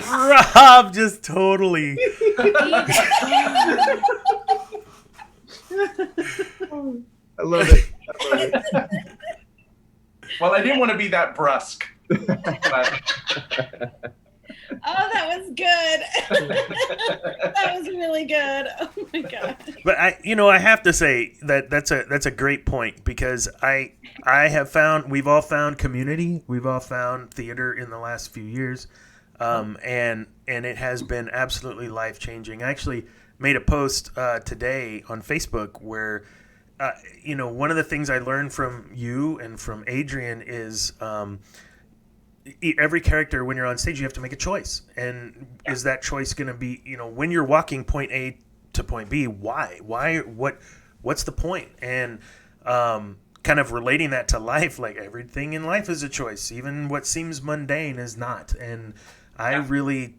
Rob just totally. I love it. Well, I didn't want to be that brusque. But Oh, that was good. That was really good. Oh my god. But I have to say that's a great point, because we've all found community, we've all found theater in the last few years, and it has been absolutely life changing. I actually made a post today on Facebook where one of the things I learned from you and from Adrian is every character, when you're on stage, you have to make a choice. And is that choice going to be, when you're walking point A to point B, why? What what's the point? And kind of relating that to life, like everything in life is a choice. Even what seems mundane is not. And I really,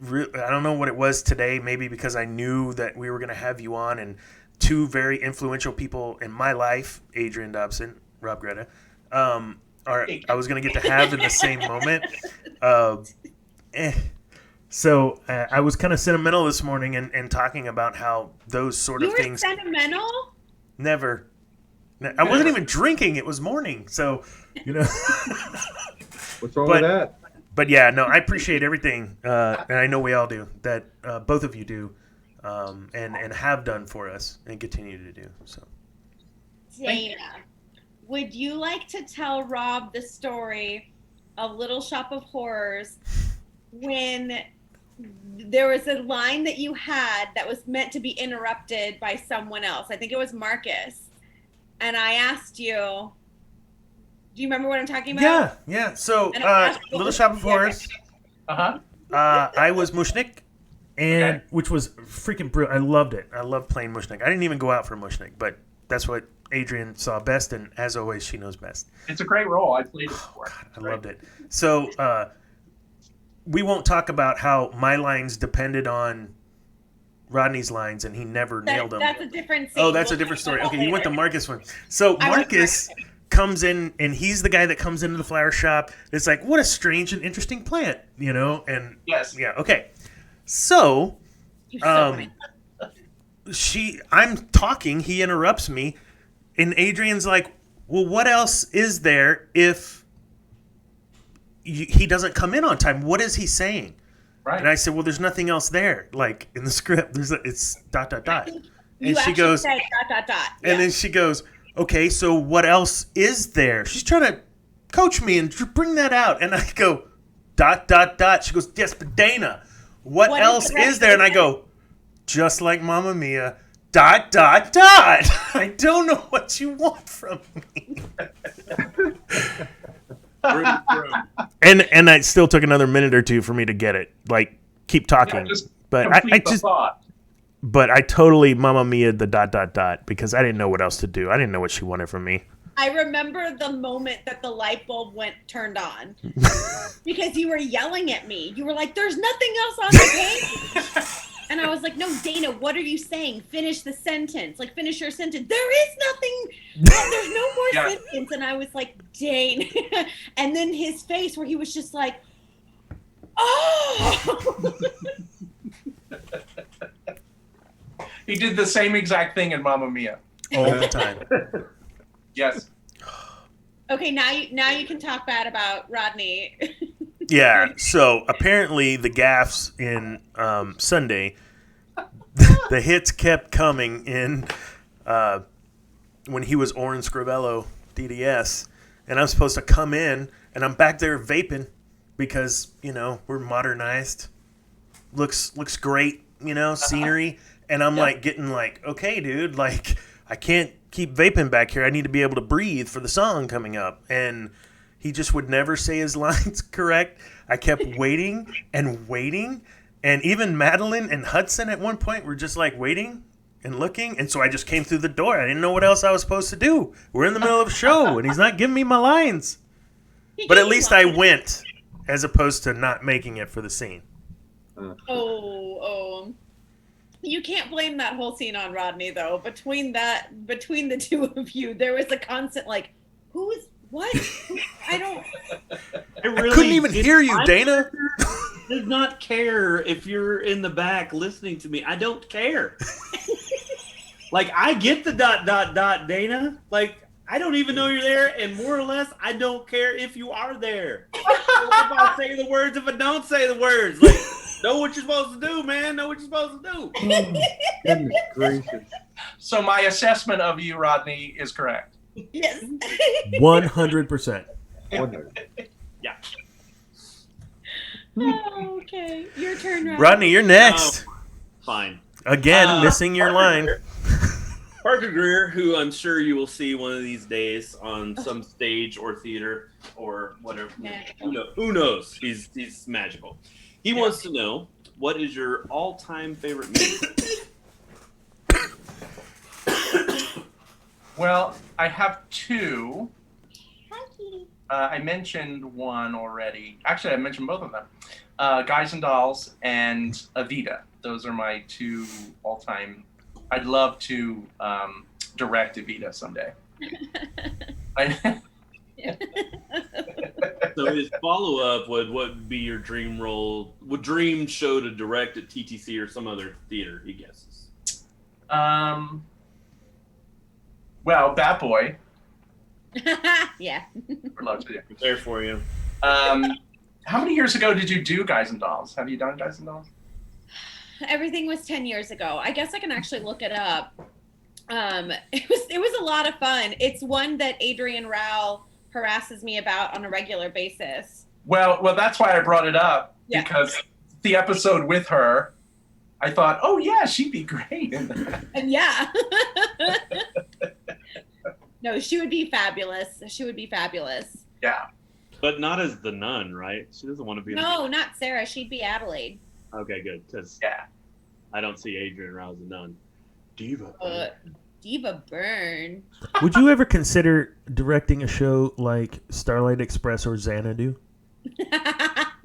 I don't know what it was today, maybe because I knew that we were going to have you on, and two very influential people in my life, Adrian Dobson, Rob Gretta, I was going to get to have in the same moment. So I was kind of sentimental this morning and talking about how those sort of things. You were sentimental? Never. I wasn't even drinking. It was morning. So, What's wrong with that? But yeah, no, I appreciate everything. And I know we all do, that both of you do, and have done for us and continue to do. So, Dana, would you like to tell Rob the story of Little Shop of Horrors when there was a line that you had that was meant to be interrupted by someone else? I think it was Marcus. And I asked you, do you remember what I'm talking about? Yeah. So, Little Shop of Horrors. I was Mushnik, and which was freaking brilliant. I loved it. I loved playing Mushnik. I didn't even go out for Mushnik, but that's what Adrian saw best, and as always, she knows best. It's a great role. I played it before. God, I loved it. So, we won't talk about how my lines depended on Rodney's lines, and he never nailed them. That's a different scene. Oh, that's a different story. Okay, you went the Marcus one. So Marcus comes in, and he's the guy that comes into the flower shop. It's like, what a strange and interesting plant, And yes, yeah, okay. So, I'm talking. He interrupts me, and Adrian's like, "Well, what else is there if he doesn't come in on time? What is he saying?" Right. And I said, well, there's nothing else there. Like in the script, it's ... And she goes, ... And then she goes, okay, so what else is there? She's trying to coach me and bring that out. And I go, ... She goes, yes, but Dana, what else is there? And I go, just like Mamma Mia, ... I don't know what you want from me. And it still took another minute or two for me to get it. Like, keep talking. But I totally Mamma Mia the ... because I didn't know what else to do. I didn't know what she wanted from me. I remember the moment that the light bulb turned on because you were yelling at me. You were like, there's nothing else on the page. And I was like, no, Dana, what are you saying? Finish the sentence. Like, finish your sentence. There is nothing. There's no more sentence. And I was like, Dana. And then his face where he was just like, oh. He did the same exact thing in Mamma Mia. All the time. Yes. Okay, now you can talk bad about Rodney. Yeah, so apparently the gaffes in Sunday, the hits kept coming in when he was Orin Scrivello DDS, and I'm supposed to come in, and I'm back there vaping because, we're modernized. Looks great, scenery, and I'm like getting like, okay, dude, like I can't keep vaping back here. I need to be able to breathe for the song coming up, and he just would never say his lines correct. I kept waiting, and even Madeline and Hudson at one point were just like waiting and looking, and so I just came through the door. I didn't know what else I was supposed to do. We're in the middle of a show, and he's not giving me my lines. But at least I went, as opposed to not making it for the scene. Oh. You can't blame that whole scene on Rodney, though. Between the two of you, there was a constant like, who's... What? I couldn't even hear you, Dana. Does not care if you're in the back listening to me. I don't care. Like, I get the ... Dana. Like, I don't even know you're there, and more or less, I don't care if you are there. If I say the words, if I don't say the words. Like, know what you're supposed to do, man. Know what you're supposed to do. Goodness gracious. So my assessment of you, Rodney, is correct. Yes. 100%. Yeah. Oh, okay. Your turn, Rodney. Rodney, you're next. Fine. Again, missing your line. Parker Greer, who I'm sure you will see one of these days on some stage or theater or whatever. Who knows? He's magical. He wants to know, what is your all-time favorite movie? Well, I have two. I mentioned one already. Actually, I mentioned both of them. Guys and Dolls and Evita. Those are my two all-time. I'd love to direct Evita someday. So his follow-up would what be your dream role? Would dream show to direct at TTC or some other theater? He guesses. Well, Bat Boy. Yeah. Would love to do. There for you. How many years ago did you do Guys and Dolls? Have you done Guys and Dolls? Everything was 10 years ago. I guess I can actually look it up. It was a lot of fun. It's one that Adrian Rao harasses me about on a regular basis. Well, that's why I brought it up, Yeah. because the episode with her, I thought, oh yeah, she'd be great in that. And yeah. No, she would be fabulous. She would be fabulous. Yeah. But not as the nun, right? She doesn't want to be. No, not Sarah. She'd be Adelaide. Okay, good. Because Yeah. I don't see Adrian Rao as a nun. Diva. Diva Byrne. Would you ever consider directing a show like Starlight Express or Xanadu?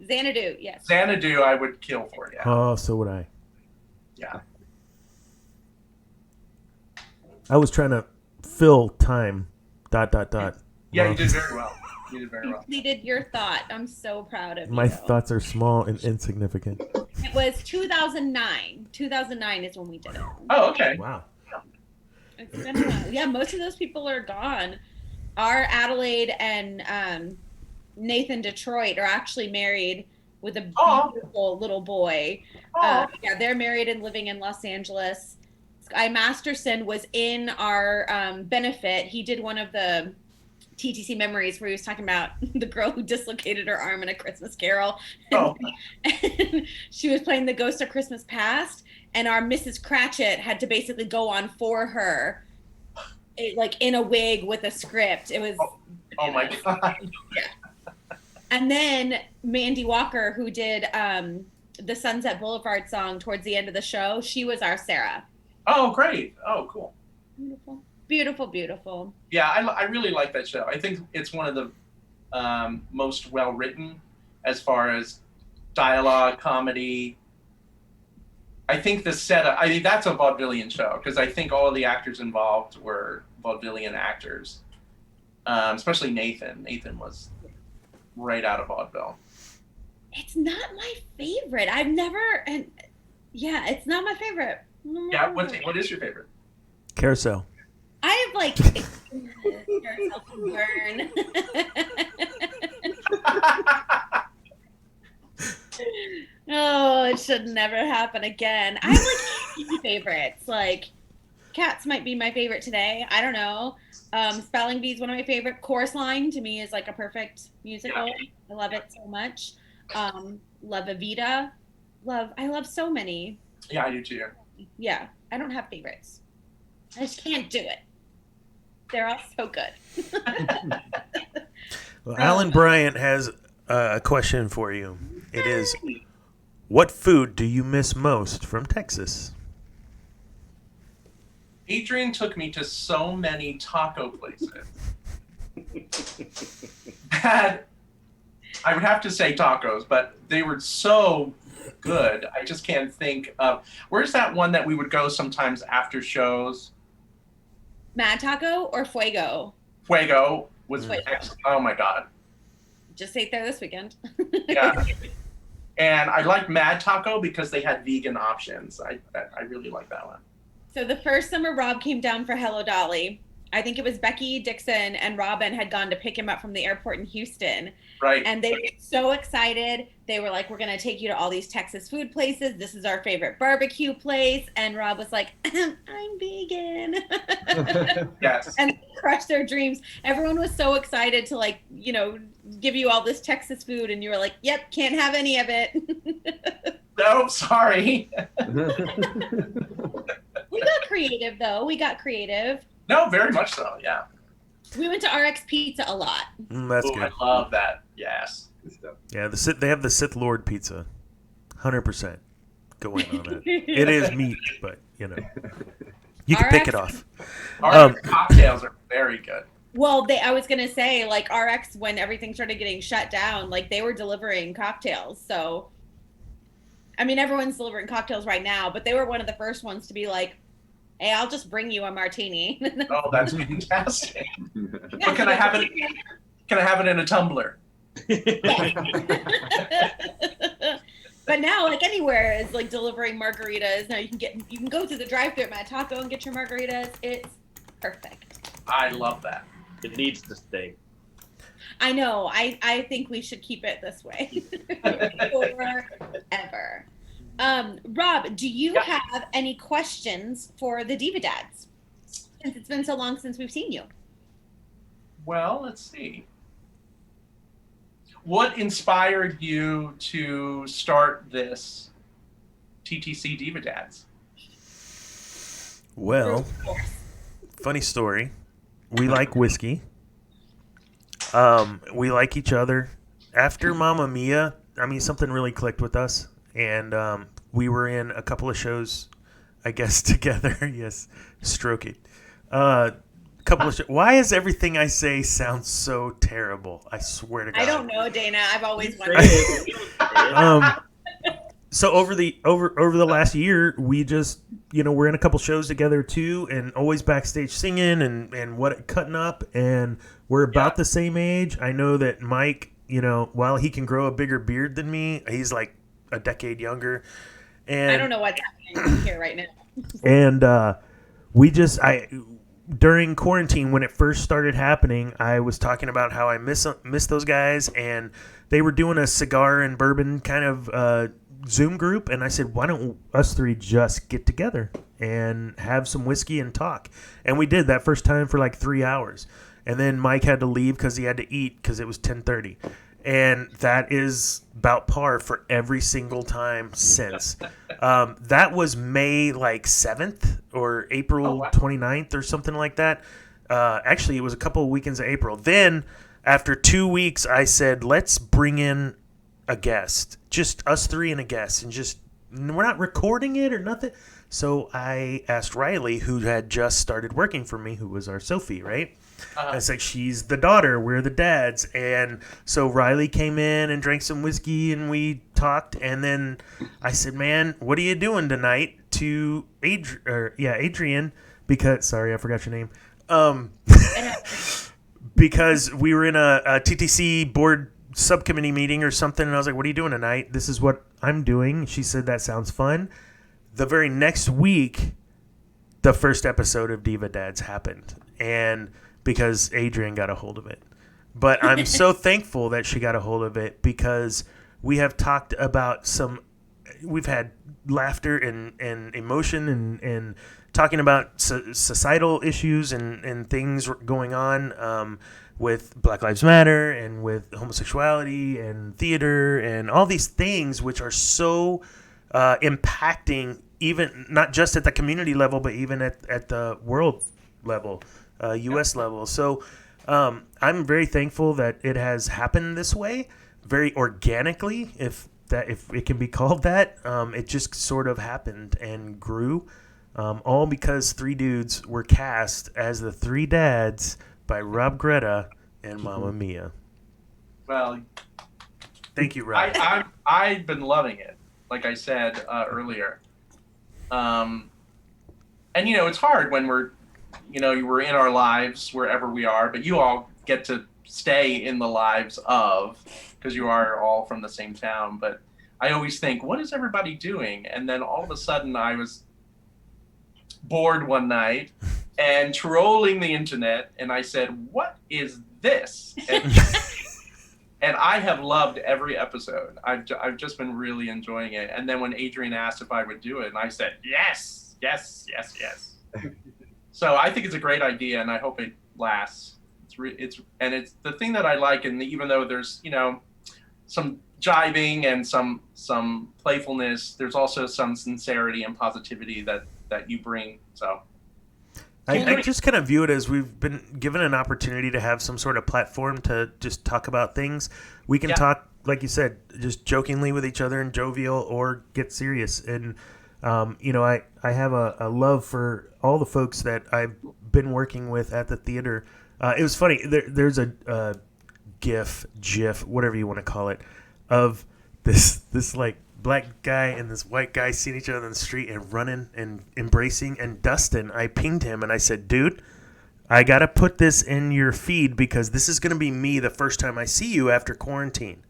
Xanadu, yes. Xanadu, I would kill for, yeah. Oh, so would I. Yeah. I was trying to fill time. ... Yeah, Well, you did very well. You did very You well. completed your thought. I'm so proud of my you. thoughts are small and insignificant. It was 2009. 2009 is when we did it. Oh, okay. Wow. It's been a while. Yeah, most of those people are gone. Our Adelaide and Nathan Detroit are actually married with a beautiful little boy. Yeah, they're married and living in Los Angeles. Sky Masterson was in our benefit. He did one of the TTC Memories where he was talking about the girl who dislocated her arm in A Christmas Carol. Oh. And she was playing the Ghost of Christmas Past, and our Mrs. Cratchit had to basically go on for her, like in a wig with a script. It was. Oh my God. Yeah. And then Mandy Walker, who did the Sunset Boulevard song towards the end of the show, she was our Sarah. Oh, great. Oh, cool. Beautiful. Beautiful, beautiful. Yeah, I really like that show. I think it's one of the most well-written as far as dialogue, comedy. I think the setup, I mean, that's a vaudevillian show because I think all of the actors involved were vaudevillian actors, especially Nathan. Nathan was right out of vaudeville. It's not my favorite. I've never, and yeah, it's not my favorite. Yeah, what is your favorite? Carousel. I have like Carousel can burn. Oh, it should never happen again. I have like easy favorites. Like Cats might be my favorite today. I don't know. Spelling Bee is one of my favorite. Chorus Line to me is like a perfect musical. I love it so much. Love Evita. I love so many. Yeah, I do too. Yeah, I don't have favorites. I just can't do it. They're all so good. Well, Alan Bryant has a question for you. It is, what food do you miss most from Texas? Adrian took me to so many taco places that I would have to say tacos, but they were so good. I just can't think of. Where's that one that we would go sometimes after shows? Mad Taco or Fuego? Fuego was Fuego. excellent. Oh my God. Just ate there this weekend. Yeah. And I like Mad Taco because they had vegan options. I really like that one. So the first summer Rob came down for Hello Dolly, I think it was Becky, Dixon, and Robin had gone to pick him up from the airport in Houston. Right. And they were so excited. They were like, we're going to take you to all these Texas food places. This is our favorite barbecue place. And Rob was like, I'm vegan. Yes. And they crushed their dreams. Everyone was so excited to, like, you know, give you all this Texas food. And you were like, yep, can't have any of it. No, sorry. We got creative, though. We got creative. No, very much so. Yeah. We went to RX Pizza a lot. That's Ooh, good. I love that. Yes. Good stuff. Yeah, they have the Sith Lord pizza. 100% going on it. It is meat, but, you know. You can pick it off. Our cocktails are very good. Well, I was gonna say, like, RX, when everything started getting shut down, like, they were delivering cocktails. So, I mean, everyone's delivering cocktails right now, but they were one of the first ones to be like, "Hey, I'll just bring you a martini." Oh, that's fantastic. But can I have it? Can I have it in a tumbler? But now, like, anywhere is like delivering margaritas. Now you can go to the drive-thru at my taco and get your margaritas. It's perfect. I love that. It needs to stay. I know. I think we should keep it this way forever. Rob, do you have any questions for the Diva Dads? Since it's been so long since we've seen you. Well, let's see. What inspired you to start this TTC Diva Dads? Well, funny story. We like whiskey. We like each other. After Mamma Mia, I mean, something really clicked with us. And we were in a couple of shows, I guess, together. Yes, stroke it. Why does everything I say sound so terrible? I swear to God. I don't know, Dana. I've always wondered. So over the last year, we just, we're in a couple shows together too, and always backstage singing and cutting up, and we're about the same age. I know that Mike, while he can grow a bigger beard than me, he's like a decade younger. And I don't know what's happening here right now. And during quarantine, when it first started happening, I was talking about how I miss those guys, and they were doing a cigar and bourbon kind of Zoom group, and I said, why don't us three just get together and have some whiskey and talk? And we did that first time for like 3 hours, and then Mike had to leave because he had to eat because it was 10:30, and that is about par for every single time since. That was May like 7th or April 29th or something like that. Actually, it was a couple of weekends of April. Then after 2 weeks, I said, let's bring in a guest, just us three and a guest, and we're not recording it or nothing. So I asked Riley, who had just started working for me, who was our Sophie, right? I said, she's the daughter, we're the dads. And so Riley came in and drank some whiskey, and we talked. And then I said, man, what are you doing tonight? To Adrian, because, sorry, I forgot your name. Because we were in a TTC board subcommittee meeting or something, and I was like, what are you doing tonight? This is what I'm doing. She said, that sounds fun. The very next week, the first episode of Diva Dads happened, and because Adrian got a hold of it. But I'm so thankful that she got a hold of it, because we have talked about we've had laughter and emotion and talking about societal issues and things going on with Black Lives Matter and with homosexuality and theater and all these things, which are so impacting, even not just at the community level, but even at the world level, U.S. level. So I'm very thankful that it has happened this way, very organically, if it can be called that. It just sort of happened and grew, all because three dudes were cast as the three dads by Rob Gretta and Mamma Mia. Well, thank you, Rob. I've been loving it, like I said earlier. And it's hard when we're in our lives wherever we are, but you all get to stay in the lives of, because you are all from the same town. But I always think, what is everybody doing? And then all of a sudden I was bored one night and trolling the internet, and I said, what is this? And I have loved every episode. I've just been really enjoying it. And then when Adrian asked if I would do it, and I said, yes. So I think it's a great idea, and I hope it lasts. It's the thing that I like, and even though there's some jibing and some playfulness, there's also some sincerity and positivity that you bring. So I just kind of view it as we've been given an opportunity to have some sort of platform to just talk about things. We can talk, like you said, just jokingly with each other and jovial, or get serious. And I have a love for all the folks that I've been working with at the theater. It was funny. There's a GIF, whatever you want to call it, of this like black guy and this white guy seeing each other in the street and running and embracing. And Dustin, I pinged him and I said, dude, I got to put this in your feed because this is going to be me the first time I see you after quarantine.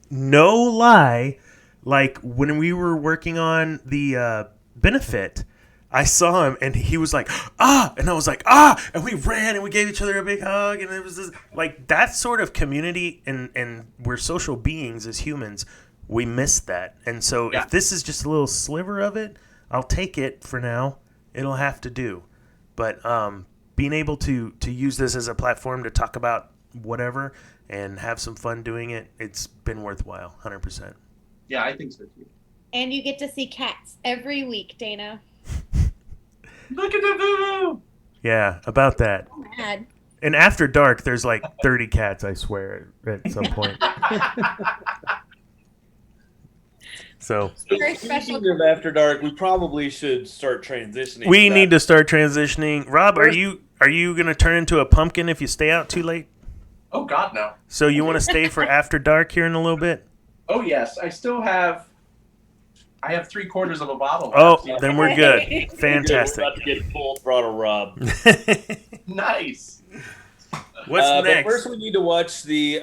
No lie. Like when we were working on the benefit, I saw him and he was like, ah, and I was like, ah, and we ran and we gave each other a big hug. And it was this, like that sort of community, and we're social beings as humans. We miss that. And so if this is just a little sliver of it, I'll take it for now. It'll have to do. But being able to use this as a platform to talk about whatever and have some fun doing it, it's been worthwhile, 100%. Yeah, I think so too. And you get to see cats every week, Dana. Look at the boo! Yeah, about that. So mad. And after dark, there's like 30 cats, I swear, at some point. So Very special. Speaking of After Dark, we probably should start transitioning. we need to start transitioning. Rob, are you gonna turn into a pumpkin if you stay out too late? Oh God, no. So you want to stay for after dark here in a little bit? Oh yes, I have 3/4 of a bottle. Oh, left. Yeah. then we're good. We're Fantastic. about to get full throttle Rob. Nice. What's But next? first, we need to watch the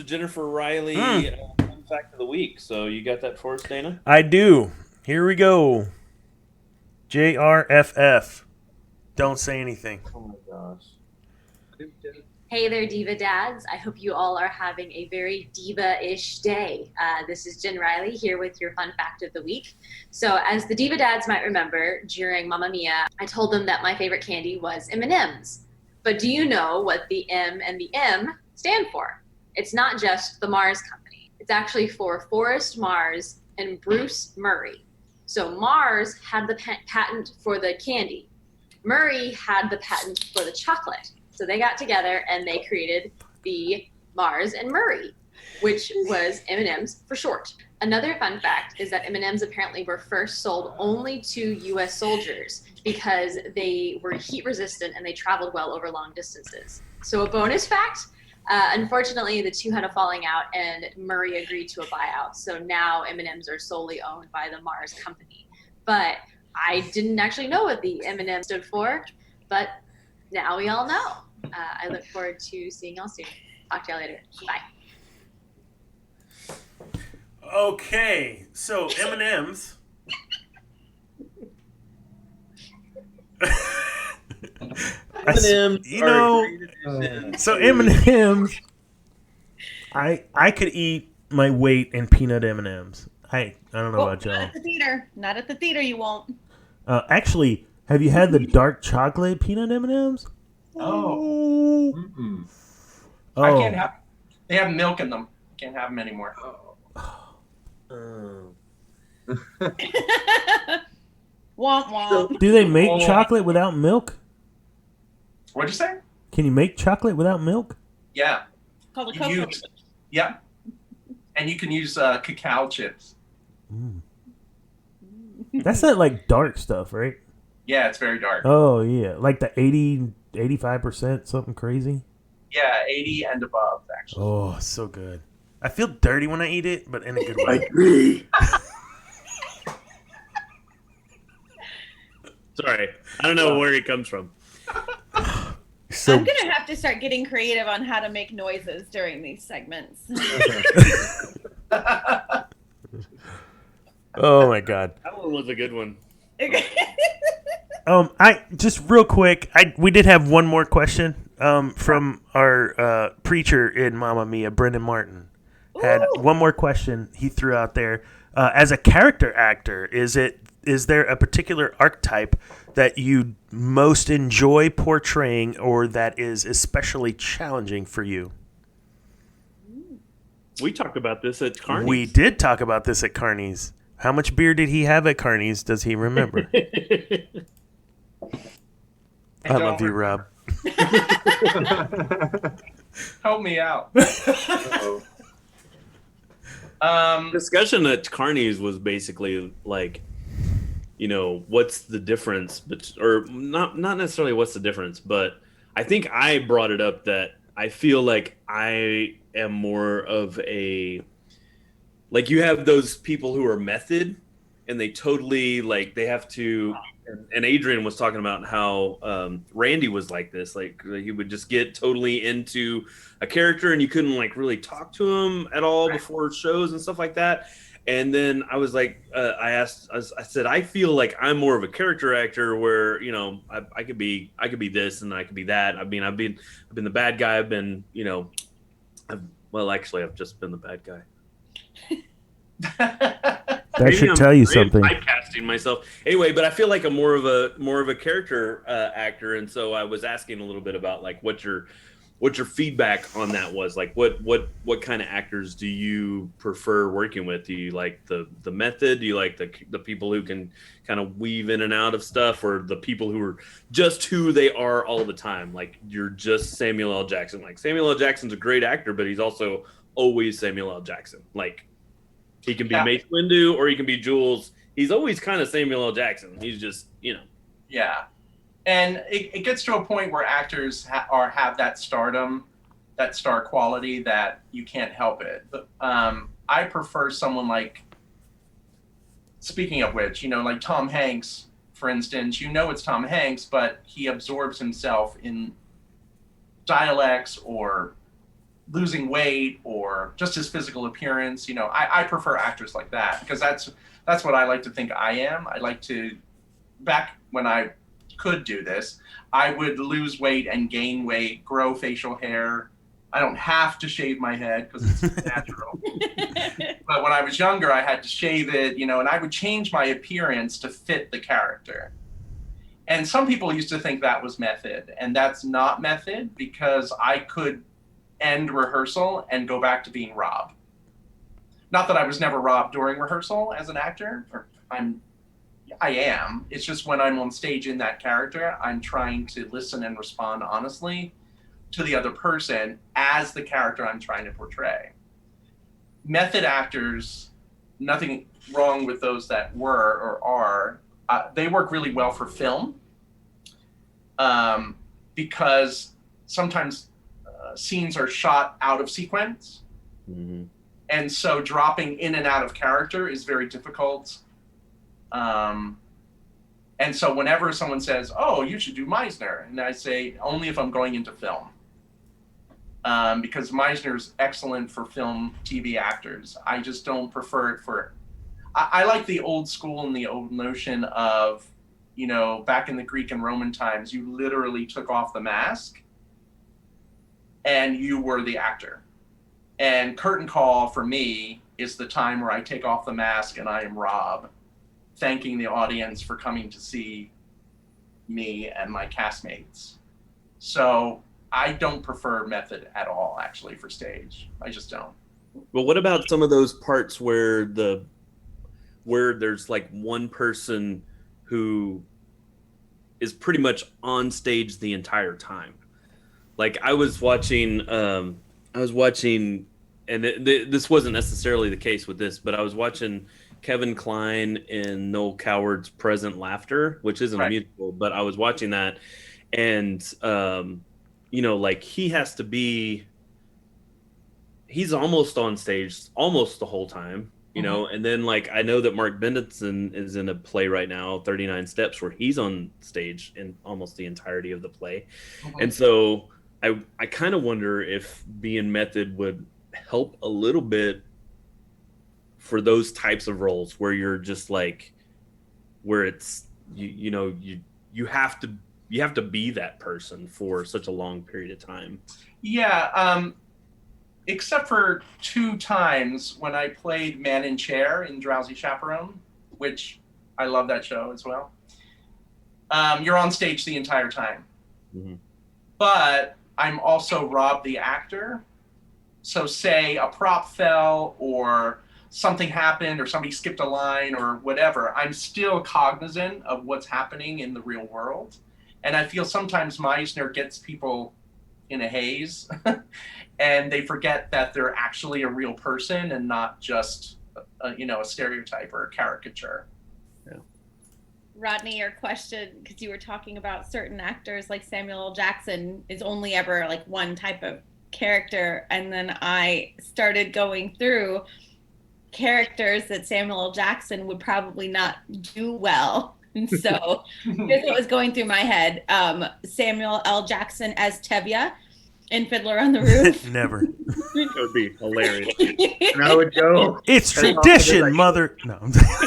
Jennifer Riley fun fact of the week. So you got that for us, Dana? I do. Here we go. JRFF. Don't say anything. Oh my gosh. Hey there, Diva Dads. I hope you all are having a very diva-ish day. This is Jen Riley here with your fun fact of the week. So as the Diva Dads might remember, during Mamma Mia, I told them that my favorite candy was M&M's. But do you know what the M and the M stand for? It's not just the Mars Company. It's actually for Forrest Mars and Bruce Murray. So Mars had the patent for the candy. Murray had the patent for the chocolate. So they got together and they created the Mars and Murray, which was M&M's for short. Another fun fact is that M&M's apparently were first sold only to U.S. soldiers because they were heat resistant and they traveled well over long distances. So a bonus fact, unfortunately the two had a falling out and Murray agreed to a buyout. So now M&M's are solely owned by the Mars Company. But I didn't actually know what the M&M stood for, but now we all know. I look forward to seeing y'all soon. Talk to y'all later. Bye. Okay, so M&M's. M&M's you know, so M&M's. I could eat my weight in peanut M&M's. I don't know about y'all. Not at the theater. Not at the theater, you won't. Actually, have you had the dark chocolate peanut M&M's? Oh. Mm-mm. Oh. I can't have. They have milk in them. Can't have them anymore. Womp womp. Do they make chocolate without milk? What'd you say? Can you make chocolate without milk? Yeah. Called a You cocoa. use, yeah. And you can use cacao chips. That's that like dark stuff, right? Yeah, it's very dark. Oh yeah, like the 85%, something crazy. Yeah, 80 and above, actually. Oh, so good. I feel dirty when I eat it, but in a good way. agree. Sorry, I don't know where it comes from. So I'm going to have to start getting creative on how to make noises during these segments. oh my god. That one was a good one. I just real quick. We did have one more question. From our preacher in Mamma Mia, Brendan Martin, had one more question he threw out there. As a character actor, is there a particular archetype that you most enjoy portraying, or that is especially challenging for you? We talked about this at Carney's. We did talk about this at Carney's. How much beer did he have at Carney's? Does he remember? I love you, Rob. Help me out. Discussion at Carney's was basically like, you know, what's the difference, or not necessarily what's the difference, but I think I brought it up that I feel like I am more of a, like, you have those people who are method and they totally, like, they have to, and Adrian was talking about how Randy was like this, like he would just get totally into a character and you couldn't like really talk to him at all before shows and stuff like that. And then I was like, I said, I feel like I'm more of a character actor where, you know, I could be this and I could be that. I mean, I've been the bad guy. I've been, you know, I've just been the bad guy. That should tell you something. Typecasting myself anyway, but I feel like I'm more of a character actor, and so I was asking a little bit about like what your feedback on that was. Like, what kind of actors do you prefer working with? Do you like the method? Do you like the people who can kind of weave in and out of stuff, or the people who are just who they are all the time? Like, you're just Samuel L. Jackson. Like, Samuel L. Jackson's a great actor, but he's also always Samuel L. Jackson. Like, he can be Mace Windu or he can be Jules. He's always kind of Samuel L. Jackson. He's just, you know. Yeah. And it gets to a point where actors have that stardom, that star quality that you can't help it. But I prefer someone like, speaking of which, you know, like Tom Hanks, for instance. You know it's Tom Hanks, but he absorbs himself in dialects or losing weight or just his physical appearance. You know, I prefer actors like that because that's what I like to think I am. I like to, back when I could do this, I would lose weight and gain weight, grow facial hair. I don't have to shave my head because it's natural. But when I was younger, I had to shave it, you know, and I would change my appearance to fit the character. And some people used to think that was method, and that's not method because I could end rehearsal and go back to being Rob. Not that I was never Rob during rehearsal as an actor. I am. It's just when I'm on stage in that character, I'm trying to listen and respond honestly to the other person as the character I'm trying to portray. Method actors, nothing wrong with those that were or are, they work really well for film because sometimes scenes are shot out of sequence. Mm-hmm. And so dropping in and out of character is very difficult. And so whenever someone says, oh, you should do Meisner, and I say, only if I'm going into film. Because Meisner's excellent for film, TV actors. I just don't prefer it for, I like the old school and the old notion of, you know, back in the Greek and Roman times, you literally took off the mask and you were the actor. And curtain call for me is the time where I take off the mask and I am Rob, thanking the audience for coming to see me and my castmates. So I don't prefer method at all, actually, for stage. I just don't. Well, what about some of those parts where there's like one person who is pretty much on stage the entire time? Like I was watching, and this wasn't necessarily the case with this, but I was watching Kevin Kline in Noel Coward's Present Laughter, which isn't a musical, but I was watching that, and you know, like he's almost on stage almost the whole time, you know, and then like I know that Mark Benditson is in a play right now, 39 Steps, where he's on stage in almost the entirety of the play. And so I kind of wonder if being method would help a little bit for those types of roles where you're just like, where it's, you have to be that person for such a long period of time. Yeah. Except for 2 times when I played Man in Chair in Drowsy Chaperone, which I love that show as well. You're on stage the entire time. Mm-hmm. But I'm also Rob the actor. So say a prop fell or something happened or somebody skipped a line or whatever, I'm still cognizant of what's happening in the real world. And I feel sometimes Meisner gets people in a haze and they forget that they're actually a real person and not just a stereotype or a caricature. Yeah. Rodney, your question, because you were talking about certain actors like Samuel L. Jackson is only ever like one type of character. And then I started going through characters that Samuel L. Jackson would probably not do well. And so here's what was going through my head. Samuel L. Jackson as Tevye in Fiddler on the Roof. Never. That would be hilarious. And I would go. It's tradition, mother. No.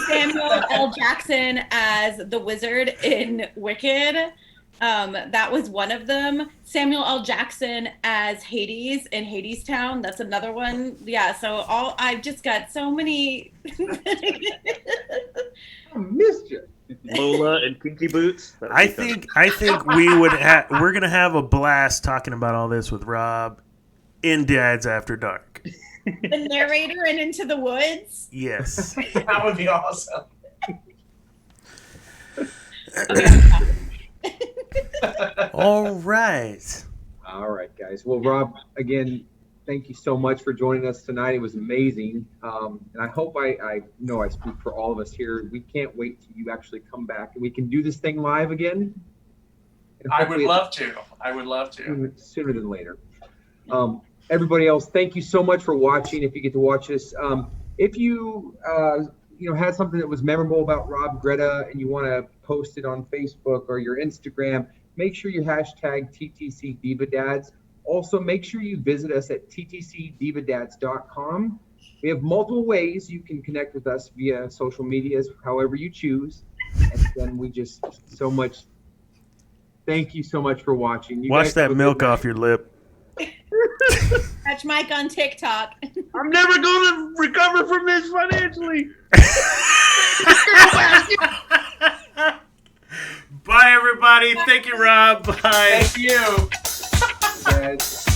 Samuel L. Jackson as the wizard in Wicked. That was one of them. Samuel L. Jackson as Hades in Hades Town. That's another one. Yeah, so I've just got so many. I missed you. Lola and Kinky Boots. I think we're gonna have a blast talking about all this with Rob in Dads After Dark. The narrator in Into the Woods. Yes. That would be awesome. All right. All right, guys. Well, Rob, again, thank you so much for joining us tonight. It was amazing. And I hope I know I speak for all of us here. We can't wait till you actually come back and we can do this thing live again. And I would love to. I would love to. Sooner than later. Everybody else, thank you so much for watching. If you get to watch this, if you had something that was memorable about Rob, Gretta, and you want to post it on Facebook or your Instagram, make sure you hashtag TTCDivaDads. Also, make sure you visit us at TTCDivaDads.com. We have multiple ways you can connect with us via social medias, however you choose. And then we just thank you so much for watching. You Wash that milk off your lip. Catch Mike on TikTok. I'm never going to recover from this financially. Bye, everybody. Thank you, Rob. Bye. Thank you. Guys.